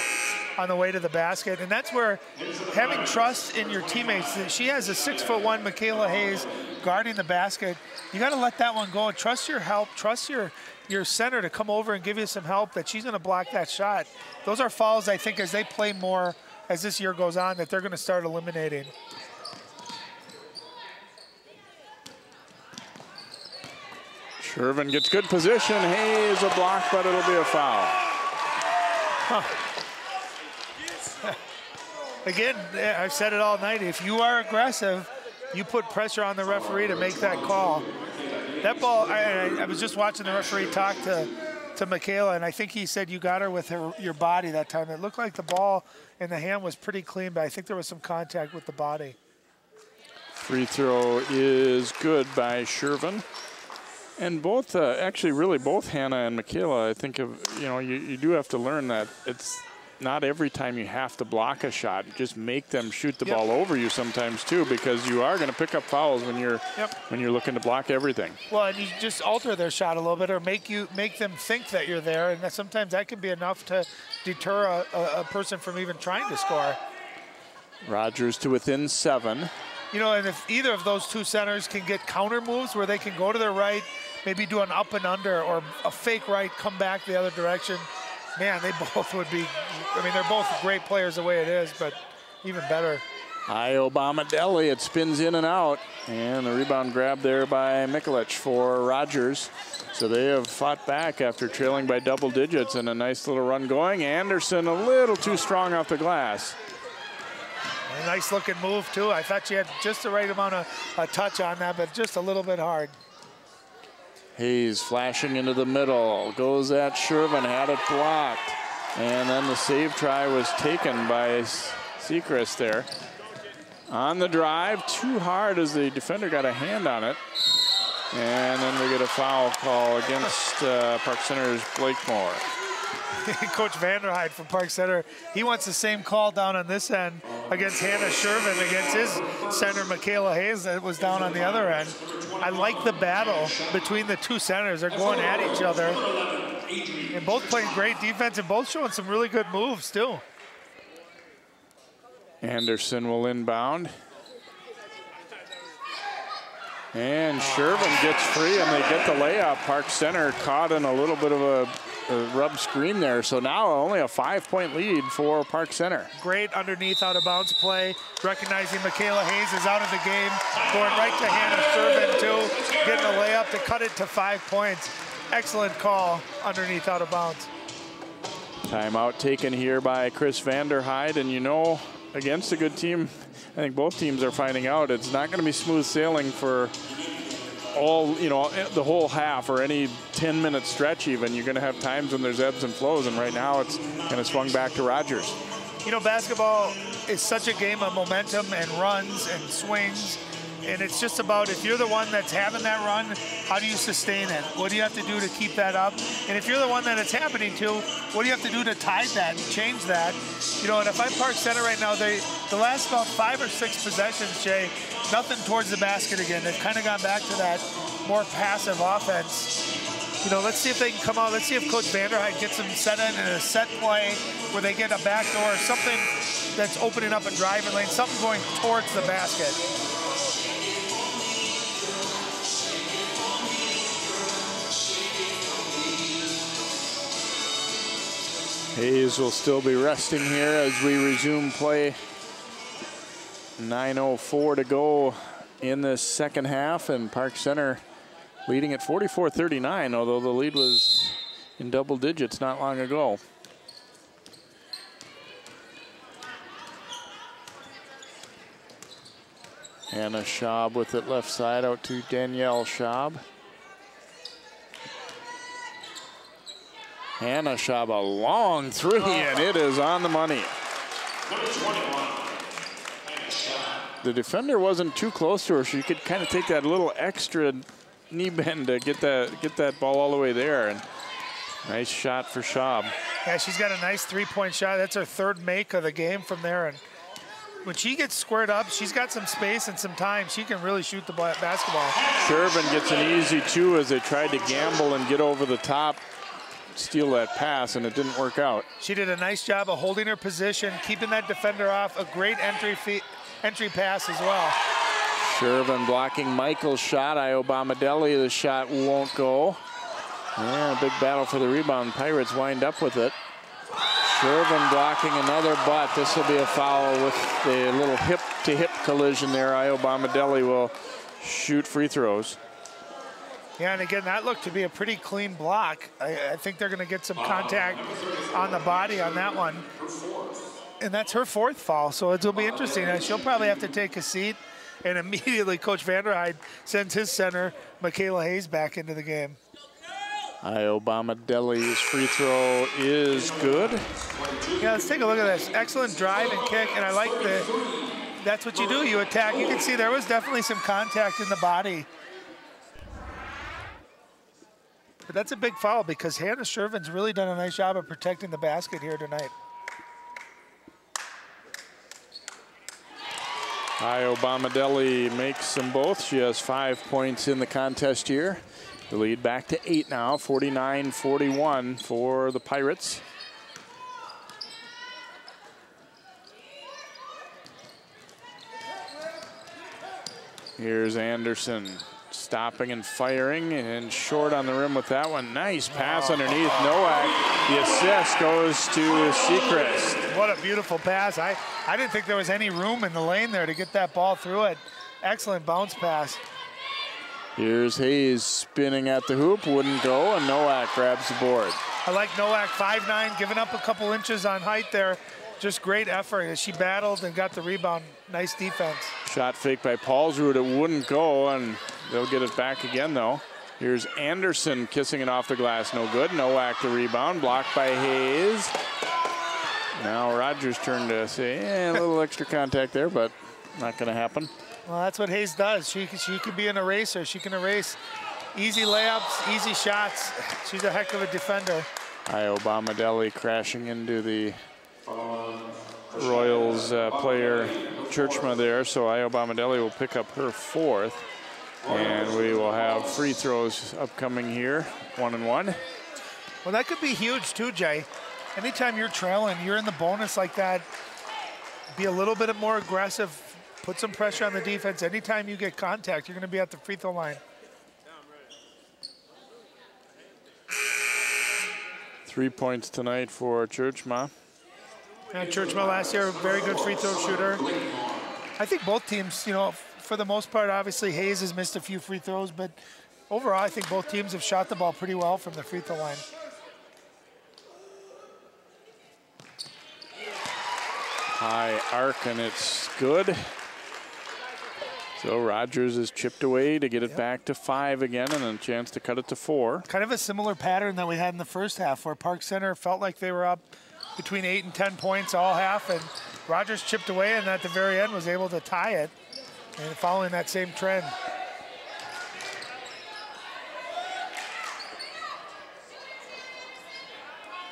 on the way to the basket, and that's where having trust in your teammates. She has a 6'1" Michaela Hayes guarding the basket. You got to let that one go and trust your help, trust your center to come over and give you some help, that she's going to block that shot. Those are fouls, I think, as they play more as this year goes on, that they're going to start eliminating. Shervin gets good position. Hayes a block, but it'll be a foul. Again, I've said it all night. If you are aggressive, you put pressure on the referee to make that call. That ball, I was just watching the referee talk to Michaela, and I think he said you got her with your body that time. It looked like the ball in the hand was pretty clean, but I think there was some contact with the body. Free throw is good by Shervin. And both, actually really both Hannah and Michaela, I think you do have to learn that it's not every time you have to block a shot. Just make them shoot the ball over you sometimes too, because you are going to pick up fouls when you're looking to block everything. Well, and you just alter their shot a little bit, or make them think that you're there, and sometimes that can be enough to deter a person from even trying to score. Rogers to within 7. You know, and if either of those two centers can get counter moves where they can go to their right, maybe do an up and under or a fake right, come back the other direction, man, they both would be, I mean, they're both great players the way it is, but even better. Obama Deli, it spins in and out, and the rebound grab there by Mikulich for Rogers. So they have fought back after trailing by double digits, and a nice little run going. Anderson a little too strong off the glass. A nice looking move too. I thought she had just the right amount of touch on that, but just a little bit hard. Hayes flashing into the middle, goes at Shervin, had it blocked. And then the save try was taken by Sechrist there. On the drive, too hard as the defender got a hand on it. And then we get a foul call against Park Center's Blakemore. Coach Vanderhyde from Park Center, he wants the same call down on this end against Hannah Shervin against his center, Michaela Hayes, that was down on the other end. I like the battle between the two centers. They're going at each other. And both playing great defense and both showing some really good moves, too. Anderson will inbound. And Shervin gets free, and they get the layup. Park Center caught in a little bit of a rub screen there. So now only a 5-point lead for Park Center. Great underneath out of bounds play. Recognizing Michaela Hayes is out of the game. Going right to Hannah Servin too. Getting a layup to cut it to 5 points. Excellent call underneath out of bounds. Timeout taken here by Chris Vanderhyde. And you know, against a good team, I think both teams are finding out it's not going to be smooth sailing for all, you know, the whole half or any 10-minute stretch even. You're going to have times when there's ebbs and flows, and right now it's kind of swung back to Rogers. You know, basketball is such a game of momentum and runs and swings, and it's just about if you're the one that's having that run, how do you sustain it? What do you have to do to keep that up? And if you're the one that it's happening to, what do you have to do to tide that and change that? You know, and if I'm Park Center right now, the last about 5 or 6 possessions, Jay, nothing towards the basket again. They've kind of gone back to that more passive offense. You know, let's see if they can come out. Let's see if Coach Vanderhyde gets them set in a set play where they get a backdoor, something that's opening up a driving lane, something going towards the basket. Hayes will still be resting here as we resume play. 9:04 to go in this second half, and Park Center leading at 44-39, although the lead was in double digits not long ago. Hannah Schaub with it left side out to Danielle Schaub. Hannah Schaub, a long three, and it is on the money. The defender wasn't too close to her. She could kind of take that little extra knee bend to get that ball all the way there. And nice shot for Schaub. Yeah, she's got a nice three-point shot. That's her third make of the game from there. And when she gets squared up, she's got some space and some time. She can really shoot the basketball. Shervin gets an easy two as they tried to gamble and get over the top, steal that pass, and it didn't work out. She did a nice job of holding her position, keeping that defender off. A great entry pass as well. Shervin blocking Michael's shot. Iobamadeli, the shot won't go. Yeah, a big battle for the rebound. Pirates wind up with it. Shervin blocking another, but this will be a foul with the little hip-to-hip collision there. Iobamadeli will shoot free throws. Yeah, and again, that looked to be a pretty clean block. I think they're going to get some contact on the body on that one. And that's her fourth foul, so it'll be interesting. She'll probably have to take a seat, and immediately Coach Vanderhyde sends his center, Michaela Hayes, back into the game. Iobamadeli's free throw is good. Yeah, let's take a look at this. Excellent drive and kick, and I like that's what you do, you attack. You can see there was definitely some contact in the body. But that's a big foul because Hannah Shervin's really done a nice job of protecting the basket here tonight. Iobamadeli makes them both. She has 5 points in the contest here. The lead back to 8 now, 49-41 for the Pirates. Here's Anderson. Stopping and firing, and short on the rim with that one. Nice pass underneath Nowak. The assist goes to Sechrist. What a beautiful pass. I didn't think there was any room in the lane there to get that ball through it. Excellent bounce pass. Here's Hayes spinning at the hoop, wouldn't go, and Nowak grabs the board. I like Nowak, 5'9", giving up a couple inches on height there. Just great effort as she battled and got the rebound. Nice defense. Shot fake by Paulsrud, it wouldn't go, and they'll get it back again, though. Here's Anderson kissing it off the glass, no good. Nowak the rebound, blocked by Hayes. Now Rogers' turn to say, a little extra contact there, but not going to happen. Well, that's what Hayes does. She can be an eraser. She can erase easy layups, easy shots. She's a heck of a defender. Iobamadeli crashing into the Royals player Churchma there, so Iobamadeli will pick up her fourth. And we will have free throws upcoming here, 1 and 1. Well, that could be huge too, Jay. Anytime you're trailing, you're in the bonus like that, be a little bit more aggressive, put some pressure on the defense. Anytime you get contact, you're going to be at the free throw line. 3 points tonight for Churchma. And Churchma last year, a very good free throw shooter. I think both teams, you know, for the most part, obviously Hayes has missed a few free throws, but overall, I think both teams have shot the ball pretty well from the free throw line. High arc, and it's good. So Rogers is chipped away to get it back to 5 again, and a chance to cut it to 4. Kind of a similar pattern that we had in the first half, where Park Center felt like they were up between 8 and 10 points all half, and Rogers chipped away, and at the very end was able to tie it, and following that same trend.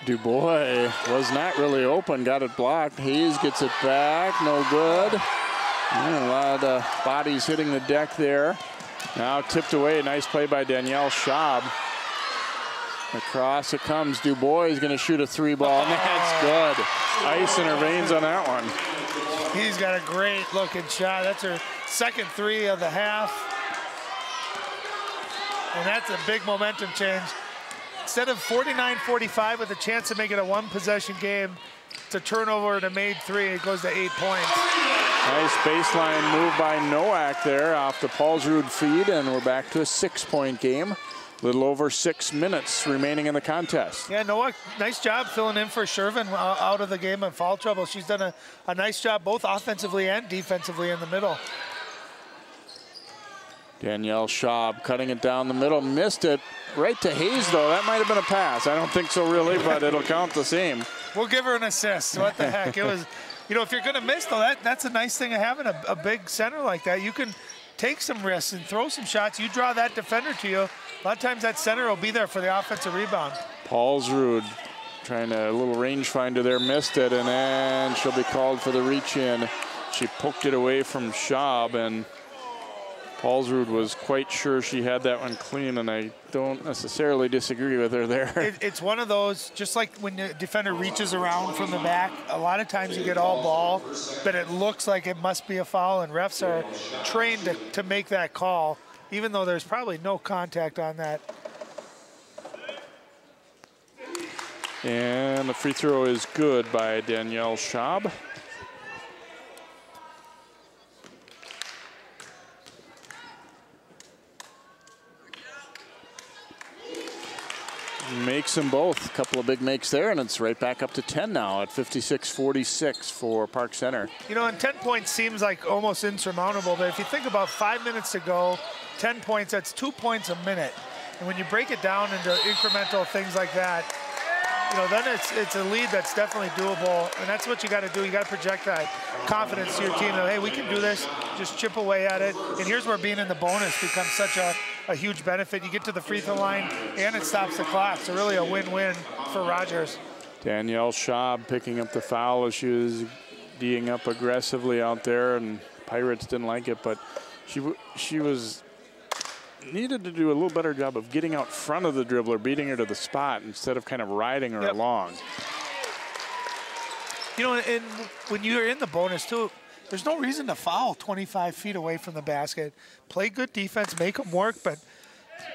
Dubois was not really open, got it blocked. Hayes gets it back, no good. Yeah, a lot of bodies hitting the deck there. Now tipped away, nice play by Danielle Schaub. Across it comes, Dubois is gonna shoot a 3 ball, and that's good. Ice in her veins on that one. He's got a great looking shot. That's her second 3 of the half. And that's a big momentum change. Instead of 49-45 with a chance to make it a 1-possession game, it's a turnover and a made 3. It goes to 8 points. Nice baseline move by Nowak there off the Paulsrud feed, and we're back to a 6-point game. A little over 6 minutes remaining in the contest. Yeah, Nowak, nice job filling in for Shervin out of the game in foul trouble. She's done a nice job both offensively and defensively in the middle. Danielle Schaub cutting it down the middle, missed it. Right to Hayes, though. That might have been a pass. I don't think so, really, but it'll count the same. We'll give her an assist. What the heck? It was, you know, if you're going to miss, though, that's a nice thing of having a big center like that. You can take some risks and throw some shots. You draw that defender to you. A lot of times that center will be there for the offensive rebound. Paulsrud trying a little rangefinder there, missed it, and then she'll be called for the reach-in. She poked it away from Schaub, and Paulsrud was quite sure she had that one clean, and I don't necessarily disagree with her there. It's one of those, just like when the defender reaches around from the back, a lot of times you get all ball, but it looks like it must be a foul, and refs are trained to make that call, even though there's probably no contact on that. And the free throw is good by Danielle Schaub. Makes them both. A couple of big makes there, and it's right back up to 10 now at 56-46 for Park Center. You know, and 10 points seems like almost insurmountable, but if you think about 5 minutes to go, 10 points, that's 2 points a minute. And when you break it down into incremental things like that, you know, then it's a lead that's definitely doable, and that's what you got to do. You got to project that confidence to your team that, hey, we can do this, just chip away at it. And here's where being in the bonus becomes such a huge benefit. You get to the free throw line, and it stops the clock. So really a win-win for Rogers. Danielle Schaub picking up the foul as she was D'ing up aggressively out there, and Pirates didn't like it, but she was needed to do a little better job of getting out front of the dribbler, beating her to the spot instead of kind of riding her along. You know, and when you're in the bonus too, there's no reason to foul 25 feet away from the basket. Play good defense, make them work, but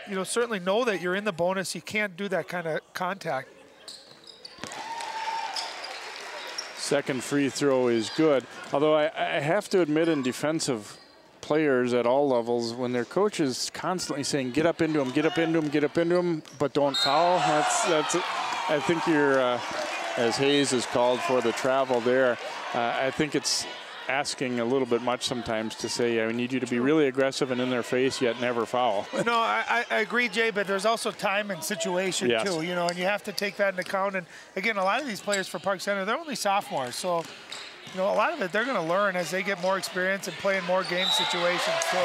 you know, certainly know that you're in the bonus. You can't do that kind of contact. Second free throw is good. Although I have to admit, in defensive players at all levels, when their coach is constantly saying, get up into him, get up into him, get up into him, but don't foul, that's I think you're, as Hayes is called for the travel there, I think it's asking a little bit much sometimes to say, I need you to be really aggressive and in their face, yet never foul. No, I agree, Jay, but there's also time and situation too, you know, and you have to take that into account. And again, a lot of these players for Park Center, they're only sophomores, so you know, a lot of it they're going to learn as they get more experience and play in more game situations too.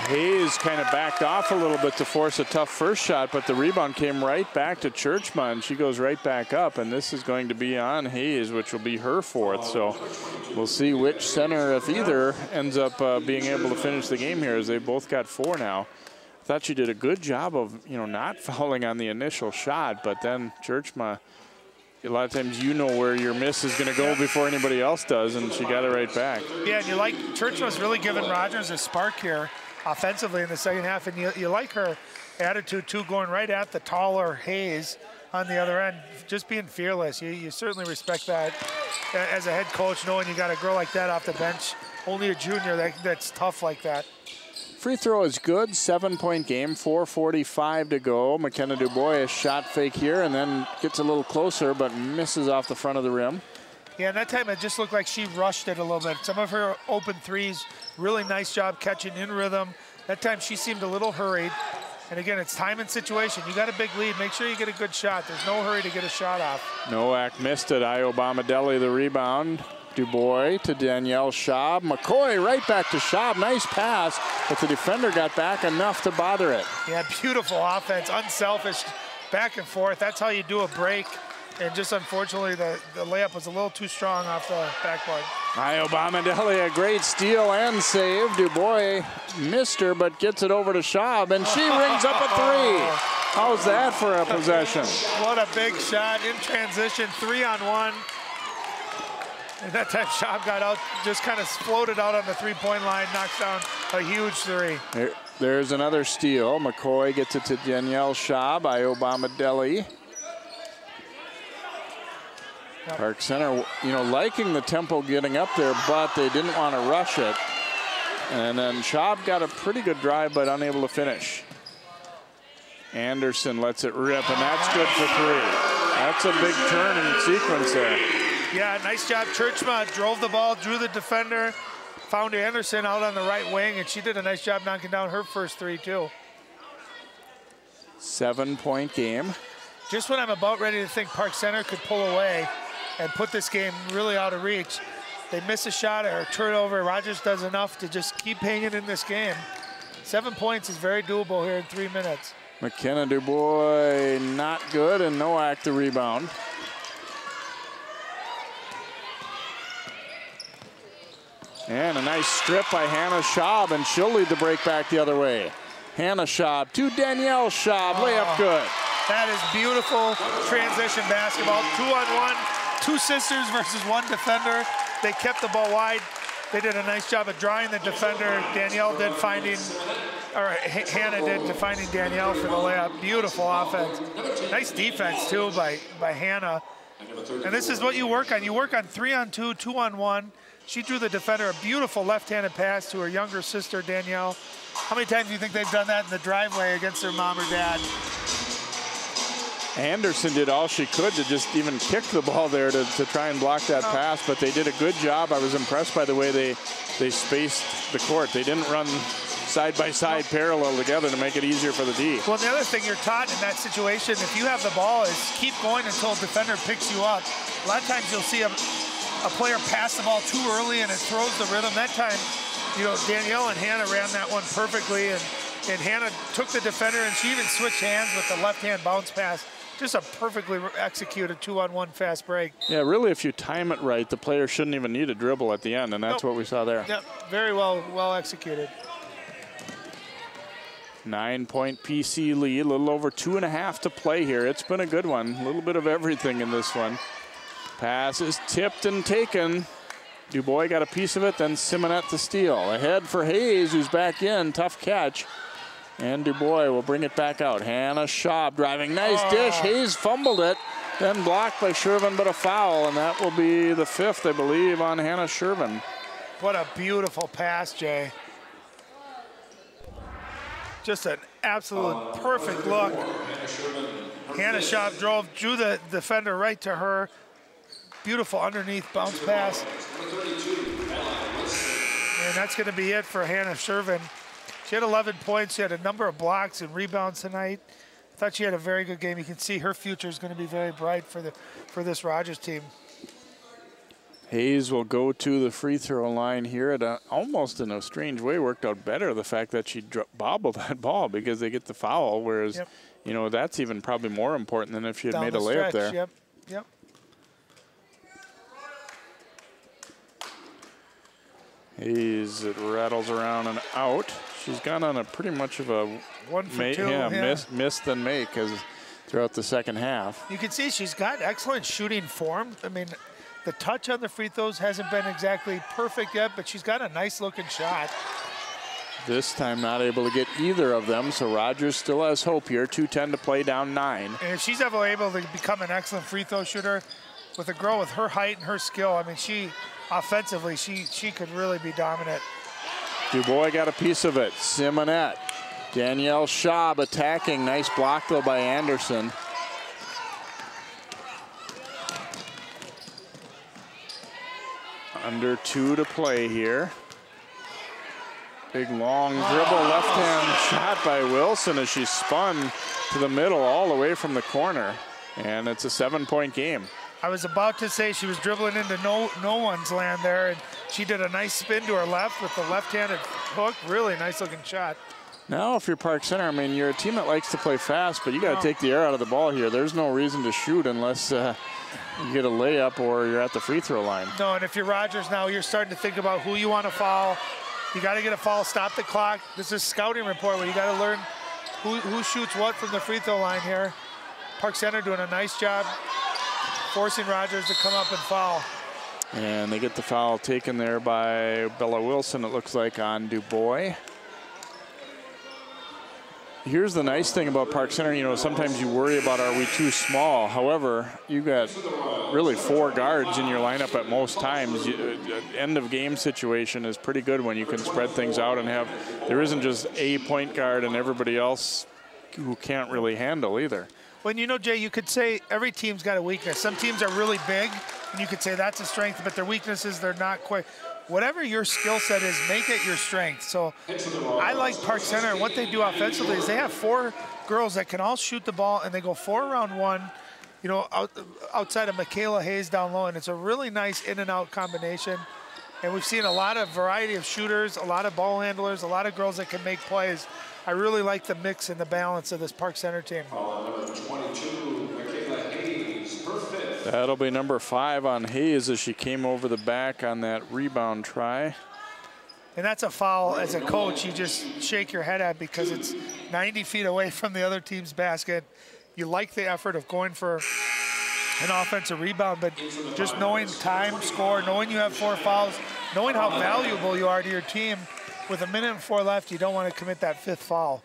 Hayes kind of backed off a little bit to force a tough first shot, but the rebound came right back to Churchma, and she goes right back up, and this is going to be on Hayes, which will be her fourth. So we'll see which center, if either, ends up being able to finish the game here, as they both got 4 now. I thought she did a good job of, you know, not fouling on the initial shot, but then Churchma, a lot of times you know where your miss is going to go before anybody else does, and she got it right back. Yeah, and you like, Churchma's really given Rogers a spark here offensively in the second half, and you like her attitude too, going right at the taller Hayes on the other end, just being fearless. You certainly respect that as a head coach, knowing you got a girl like that off the bench. Only a junior that's tough like that. Free throw is good, 7-point game, 4:45 to go. McKenna Dubois, a shot fake here and then gets a little closer but misses off the front of the rim. Yeah, and that time it just looked like she rushed it a little bit. Some of her open threes, really nice job catching in rhythm. That time she seemed a little hurried. And again, it's time and situation. You got a big lead, make sure you get a good shot. There's no hurry to get a shot off. Nowak missed it, Bomadelli the rebound. Dubois to Danielle Schaub. McCoy right back to Schaub. Nice pass, but the defender got back enough to bother it. Yeah, beautiful offense, unselfish, back and forth. That's how you do a break. And just unfortunately, the layup was a little too strong off the backboard. Bomadelli, a great steal and save. Dubois missed her, but gets it over to Schaub, and she rings up a three. How's that for a possession? What a big shot in transition, 3-on-1. And that time Schaub got out, just kind of floated out on the three-point line, knocks down a huge three. There's another steal. McCoy gets it to Danielle Schaub. Bomadelli. Park Center, liking the tempo getting up there, but they didn't want to rush it. And then Schaub got a pretty good drive, but unable to finish. Anderson lets it rip, and that's good for three. That's a big turn in sequence there. Yeah, nice job. Churchma drove the ball, drew the defender, found Anderson out on the right wing, and she did a nice job knocking down her first three, too. 7-point game. Just when I'm about ready to think Park Center could pull away and put this game really out of reach, they miss a shot or a turnover. Rogers does enough to just keep hanging in this game. 7 points is very doable here in 3 minutes. McKenna Dubois not good, and Nowak the rebound. And a nice strip by Hannah Schaub, and she'll lead the break back the other way. Hannah Schaub to Danielle Schaub, layup good. That is beautiful transition basketball. 2-on-1, two sisters versus one defender. They kept the ball wide. They did a nice job of drawing the defender. Hannah did to finding Danielle for the layup. Beautiful offense. Nice defense too by Hannah. And this is what you work on. You work on 3-on-2, 2-on-1. She drew the defender a beautiful left-handed pass to her younger sister, Danielle. How many times do you think they've done that in the driveway against their mom or dad? Anderson did all she could to just even kick the ball there to try and block that pass, but they did a good job. I was impressed by the way they spaced the court. They didn't run side-by-side parallel together to make it earlier for the D. Well, the other thing you're taught in that situation, if you have the ball, is keep going until a defender picks you up. A lot of times you'll see a player pass the ball too early and it throws the rhythm. That time, Danielle and Hannah ran that one perfectly, and Hannah took the defender and she even switched hands with the left-hand bounce pass. Just a perfectly executed 2-on-1 fast break. Yeah, really, if you time it right, the player shouldn't even need a dribble at the end, and that's what we saw there. Yep, very well executed. 9-point PC lead, a little over 2.5 to play here. It's been a good one. A little bit of everything in this one. Pass is tipped and taken. Dubois got a piece of it, then Simonette to steal. Ahead for Hayes, who's back in. Tough catch. And Dubois will bring it back out. Hannah Schaub driving. Nice dish. Hayes fumbled it. Then blocked by Shervin, but a foul. And that will be the 5th, I believe, on Hannah Shervin. What a beautiful pass, Jay. Just an absolute perfect look. Hannah Schaub drew the defender right to her. Beautiful underneath bounce pass. And that's going to be it for Hannah Shervin. She had 11 points. She had a number of blocks and rebounds tonight. I thought she had a very good game. You can see her future is going to be very bright for this Rogers team. Hayes will go to the free throw line here. It almost in a strange way worked out better, the fact that she bobbled that ball, because they get the foul, whereas, that's even probably more important than if she had made a layup there. Yep. Hayes, it rattles around and out. She's gone on a pretty much of a 1 for 2, miss than make throughout the second half. You can see she's got excellent shooting form. I mean, the touch on the free throws hasn't been exactly perfect yet, but she's got a nice looking shot. This time not able to get either of them, so Rogers still has hope here. 2:10 to play, down 9. And if she's ever able to become an excellent free throw shooter with a girl with her height and her skill, I mean, she offensively, she could really be dominant. Dubois got a piece of it. Simonette. Danielle Schaub attacking. Nice block, though, by Anderson. Under 2 to play here. Big long dribble, left-hand shot by Wilson as she spun to the middle all the way from the corner. And it's a 7-point game. I was about to say she was dribbling into no one's land there, and she did a nice spin to her left with the left-handed hook. Really nice looking shot. Now, if you're Park Center, I mean, you're a team that likes to play fast, but you got to take the air out of the ball here. There's no reason to shoot unless you get a layup or you're at the free throw line. No, and if you're Rogers now, you're starting to think about who you want to foul. You got to get a foul, stop the clock. This is scouting report where you got to learn who shoots what from the free throw line here. Park Center doing a nice job forcing Rogers to come up and foul. And they get the foul taken there by Bella Wilson, it looks like, on Dubois. Here's the nice thing about Park Center, you know, sometimes you worry about, are we too small? However, you got really 4 guards in your lineup at most times. End of game situation is pretty good when you can spread things out and there isn't just a point guard and everybody else who can't really handle either. When, you know, Jay, you could say every team's got a weakness. Some teams are really big, and you could say that's a strength, but their weaknesses, they're not quite. Whatever your skill set is, make it your strength. So I like Park Center, and what they do offensively is they have 4 girls that can all shoot the ball, and they go 4 around 1, you know, outside of Michaela Hayes down low, and it's a really nice in and out combination. And we've seen a lot of variety of shooters, a lot of ball handlers, a lot of girls that can make plays. I really like the mix and the balance of this Park Center team. That'll be number 5 on Hayes as she came over the back on that rebound try. And that's a foul. As a coach, you just shake your head at because it's 90 feet away from the other team's basket. You like the effort of going for an offensive rebound, but just knowing time, score, knowing you have 4 fouls, knowing how valuable you are to your team, with 1:04 left, you don't want to commit that 5th foul.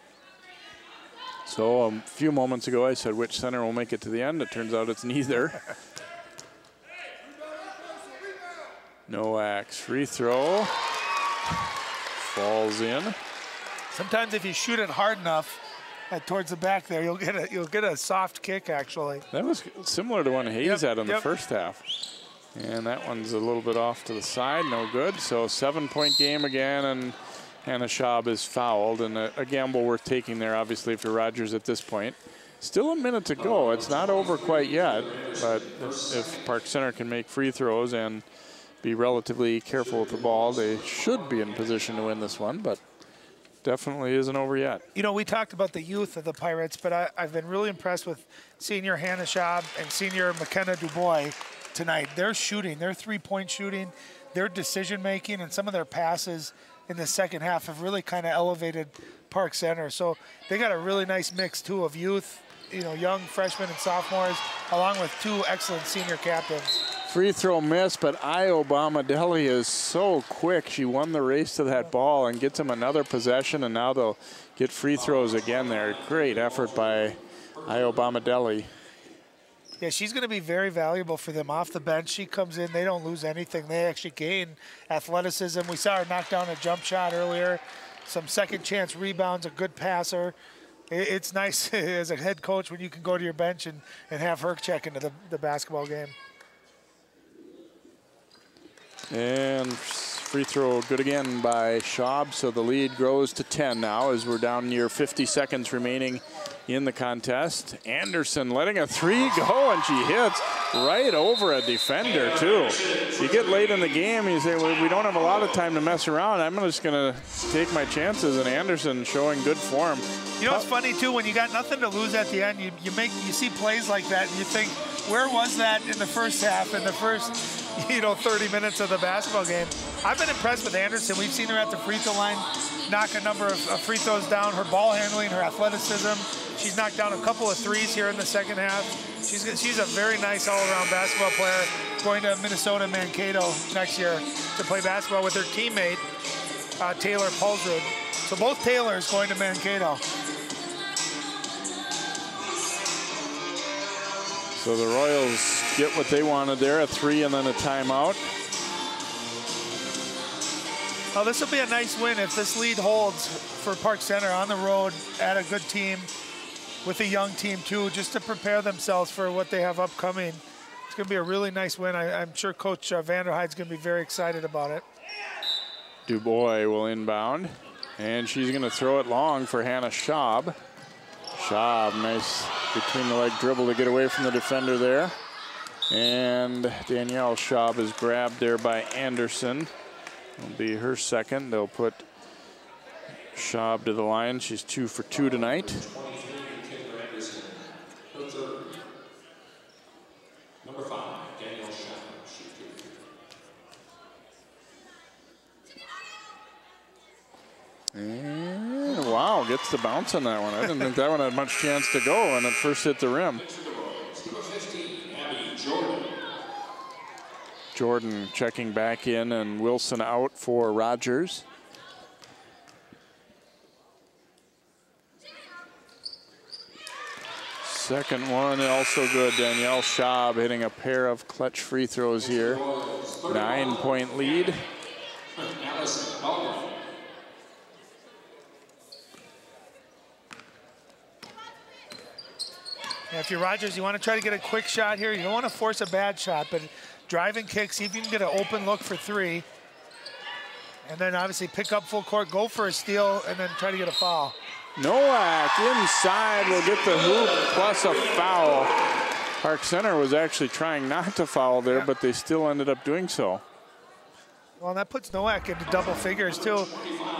So a few moments ago, I said which center will make it to the end. It turns out it's neither. Noak's free throw falls in. Sometimes if you shoot it hard enough towards the back there, you'll get a soft kick actually. That was similar to one Hayes had in the first half. And that one's a little bit off to the side, no good. So 7-point game again, and Hannah Schaub is fouled, and a gamble worth taking there, obviously, if you're Rogers at this point. Still a minute to go. It's not over quite yet, but if Park Center can make free throws and be relatively careful with the ball, they should be in position to win this one, but definitely isn't over yet. You know, we talked about the youth of the Pirates, but I've been really impressed with senior Hannah Schaub and senior McKenna Dubois tonight. Their shooting, their 3-point shooting, their decision-making, and some of their passes in the second half have really kind of elevated Park Center. So they got a really nice mix, too, of youth, you know, young freshmen and sophomores, along with 2 excellent senior captains. Free throw miss, but Io Bomadelli is so quick. She won the race to that ball and gets them another possession, and now they'll get free throws again there. Great effort by Io Bomadelli. Yeah, she's going to be very valuable for them off the bench. She comes in, they don't lose anything. They actually gain athleticism. We saw her knock down a jump shot earlier, some second chance rebounds, a good passer. It's nice as a head coach when you can go to your bench and have her check into the basketball game. And free throw good again by Schaub, so the lead grows to 10 now as we're down near 50 seconds remaining in the contest. Anderson letting a 3 go, and she hits right over a defender too. You get late in the game, you say, well, we don't have a lot of time to mess around. I'm just gonna take my chances, and Anderson showing good form. You know, it's funny too, when you got nothing to lose at the end, you see plays like that and you think, where was that in the first half, in the first 30 minutes of the basketball game? I've been impressed with Anderson. We've seen her at the free throw line knock a number of free throws down. Her ball handling, her athleticism. She's knocked down a couple of threes here in the second half. She's a very nice all-around basketball player, going to Minnesota Mankato next year to play basketball with her teammate, Taylor Pulsrud. So So both Taylors going to Mankato. So the Royals get what they wanted there, a 3 and then a timeout. Oh, this will be a nice win if this lead holds for Park Center on the road at a good team with a young team too, just to prepare themselves for what they have upcoming. It's going to be a really nice win. I'm sure Coach Vanderheid's going to be very excited about it. Dubois will inbound, and she's going to throw it long for Hannah Schaub. Schaub, nice between the leg dribble to get away from the defender there. And Danielle Schaub is grabbed there by Anderson. It'll be her second. They'll put Schaub to the line. She's 2 for 2 tonight. Number 5, Danielle Schaub. And wow, gets the bounce on that one. I didn't think that one had much chance to go, and it first hit the rim. Jordan checking back in, and Wilson out for Rogers. Second one also good. Danielle Schaub hitting a pair of clutch free throws here. 9-point lead. Yeah, if you're Rogers, you want to try to get a quick shot here. You don't want to force a bad shot, but drive and kick, see if you can get an open look for 3. And then obviously pick up full court, go for a steal, and then try to get a foul. Nowak inside will get the hoop plus a foul. Park Center was actually trying not to foul there, but they still ended up doing so. Well, and that puts Nowak into double figures too.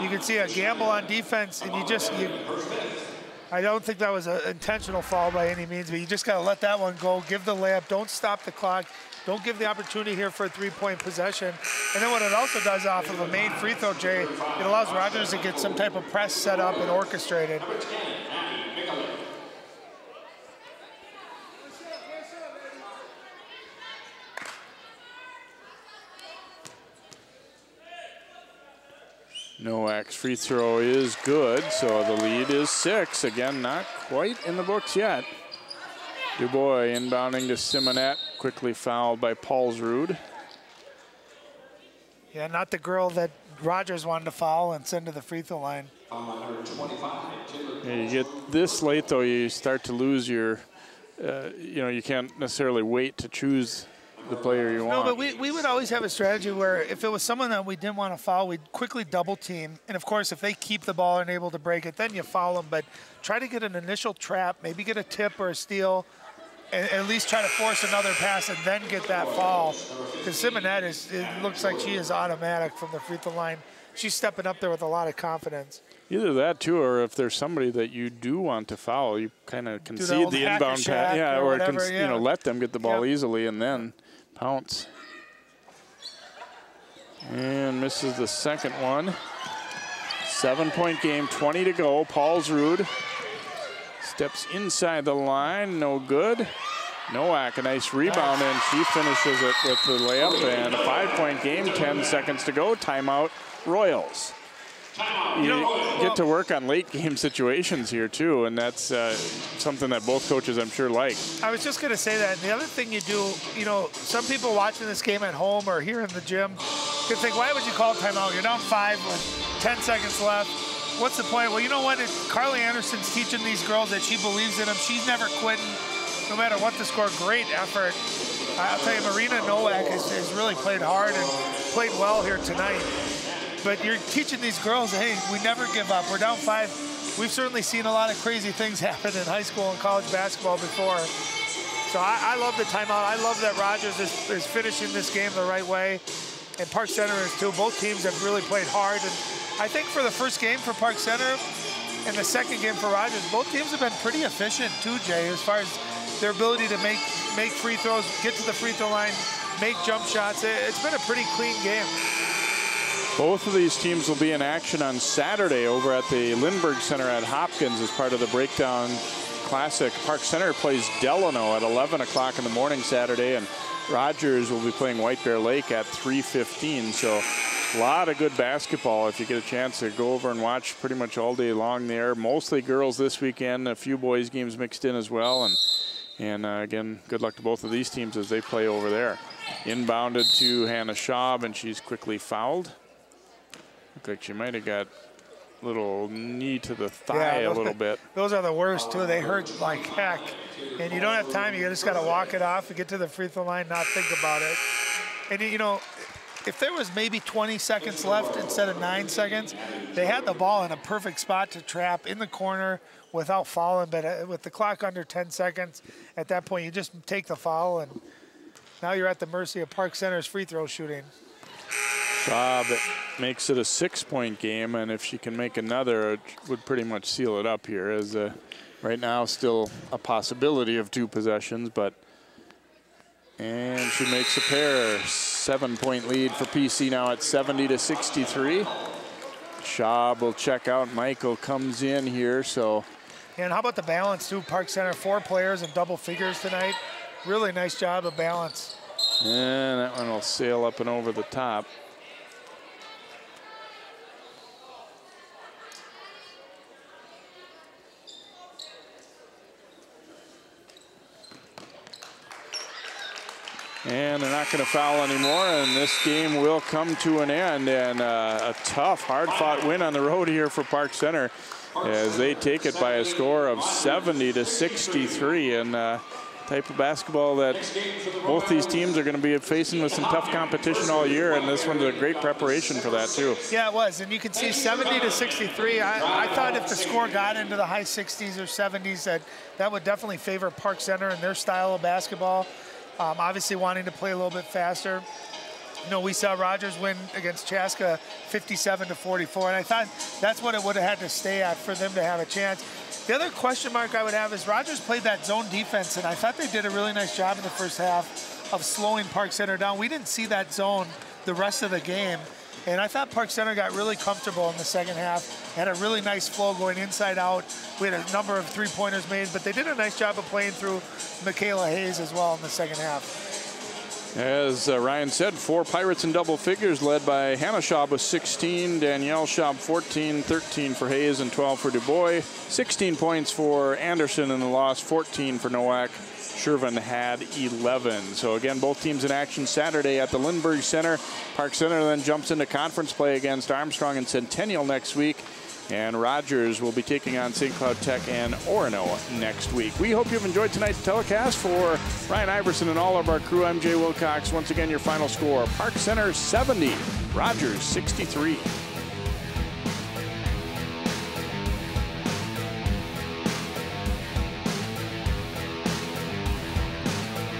You can see a gamble on defense, and I don't think that was an intentional foul by any means, but you just got to let that one go, give the layup, don't stop the clock, don't give the opportunity here for a 3-point possession. And then what it also does off of a main free throw, Jay, it allows Rogers to get some type of press set up and orchestrated. Nowak's free throw is good, so the lead is 6. Again, not quite in the books yet. Dubois inbounding to Simonette, quickly fouled by Paulsrud. Yeah, not the girl that Rogers wanted to foul and send to the free throw line. Yeah, you get this late, though, you start to lose your, you can't necessarily wait to choose the player you want. No, but we would always have a strategy where if it was someone that we didn't want to foul, we'd quickly double team. And of course, if they keep the ball and able to break it, then you foul them. But try to get an initial trap, maybe get a tip or a steal, and at least try to force another pass and then get that foul. Because Simonette it looks like she is automatic from the free throw line. She's stepping up there with a lot of confidence. Either that, too, or if there's somebody that you do want to foul, you kind of concede the inbound pass. Yeah, or whatever, let them get the ball easily and then pounce. And misses the second one. 7-point game, 20 to go. Paulsrud steps inside the line, no good. Nowak, a nice rebound, and she finishes it with the layup. And a 5-point game, 10 seconds to go. Timeout, Royals. You get to work on late game situations here too, and that's something that both coaches I'm sure like. I was just going to say that. And the other thing you do, some people watching this game at home or here in the gym could think, why would you call timeout? You're down 5 with 10 seconds left. What's the point? Well, you know what? Carly Anderson's teaching these girls that she believes in them. She's never quitting, no matter what the score. Great effort. I'll tell you, Marina Nowak has really played hard and played well here tonight. But you're teaching these girls, hey, we never give up. We're down 5. We've certainly seen a lot of crazy things happen in high school and college basketball before. So I love the timeout. I love that Rogers is finishing this game the right way. And Park Center is too. Both teams have really played hard. And I think for the first game for Park Center and the second game for Rogers, both teams have been pretty efficient too, Jay, as far as their ability to make free throws, get to the free throw line, make jump shots. It's been a pretty clean game. Both of these teams will be in action on Saturday over at the Lindbergh Center at Hopkins as part of the Breakdown Classic. Park Center plays Delano at 11 o'clock in the morning Saturday, and Rogers will be playing White Bear Lake at 3:15. So A lot of good basketball if you get a chance to go over and watch pretty much all day long there. Mostly girls this weekend, a few boys games mixed in as well. And again, good luck to both of these teams as they play over there. Inbounded to Hannah Schaub, and she's quickly fouled. Looked like she might have got a little knee to the thigh a little bit. Those are the worst, too. They hurt like heck. And you don't have time. You just got to walk it off and get to the free throw line, not think about it. And, you know, if there was maybe 20 seconds left instead of 9 seconds, they had the ball in a perfect spot to trap in the corner without fouling. But with the clock under 10 seconds, at that point, you just take the foul, and now you're at the mercy of Park Center's free throw shooting. Schaub makes it a 6-point game, and if she can make another, it would pretty much seal it up here. As right now, still a possibility of 2 possessions, and she makes a pair. 7-point lead for PC now at 70-63. Schaub will check out. Michael comes in here, so. And how about the balance, too? Park Center, 4 players in double figures tonight. Really nice job of balance. And that one will sail up and over the top. And they're not going to foul anymore, and this game will come to an end. And a tough, hard-fought win on the road here for Park Center as they take it by a score of 70-63. And type of basketball that both these teams are going to be facing with some tough competition all year, and this one's a great preparation for that too. Yeah, it was, and you can see 70-63. I thought if the score got into the high 60s or 70s, that would definitely favor Park Center and their style of basketball. Obviously wanting to play a little bit faster. You know, we saw Rogers win against Chaska 57-44, and I thought that's what it would have had to stay at for them to have a chance. The other question mark I would have is Rogers played that zone defense, and I thought they did a really nice job in the first half of slowing Park Center down. We didn't see that zone the rest of the game, and I thought Park Center got really comfortable in the second half, had a really nice flow going inside out. We had a number of three-pointers made, but they did a nice job of playing through Michaela Hayes as well in the second half. As Ryan said, 4 Pirates in double figures, led by Hannah Schaub with 16, Danielle Schaub 14, 13 for Hayes, and 12 for DuBois. 16 points for Anderson in the loss, 14 for Nowak. Shervin had 11. So again, both teams in action Saturday at the Lindbergh Center. Park Center then jumps into conference play against Armstrong and Centennial next week. And Rogers will be taking on St. Cloud Tech and Orono next week. We hope you've enjoyed tonight's telecast. For Ryan Iverson and all of our crew, I'm Jay Wilcox. Once again, your final score, Park Center 70, Rogers 63.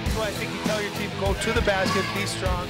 That's why I think you tell your team, go to the basket, be strong.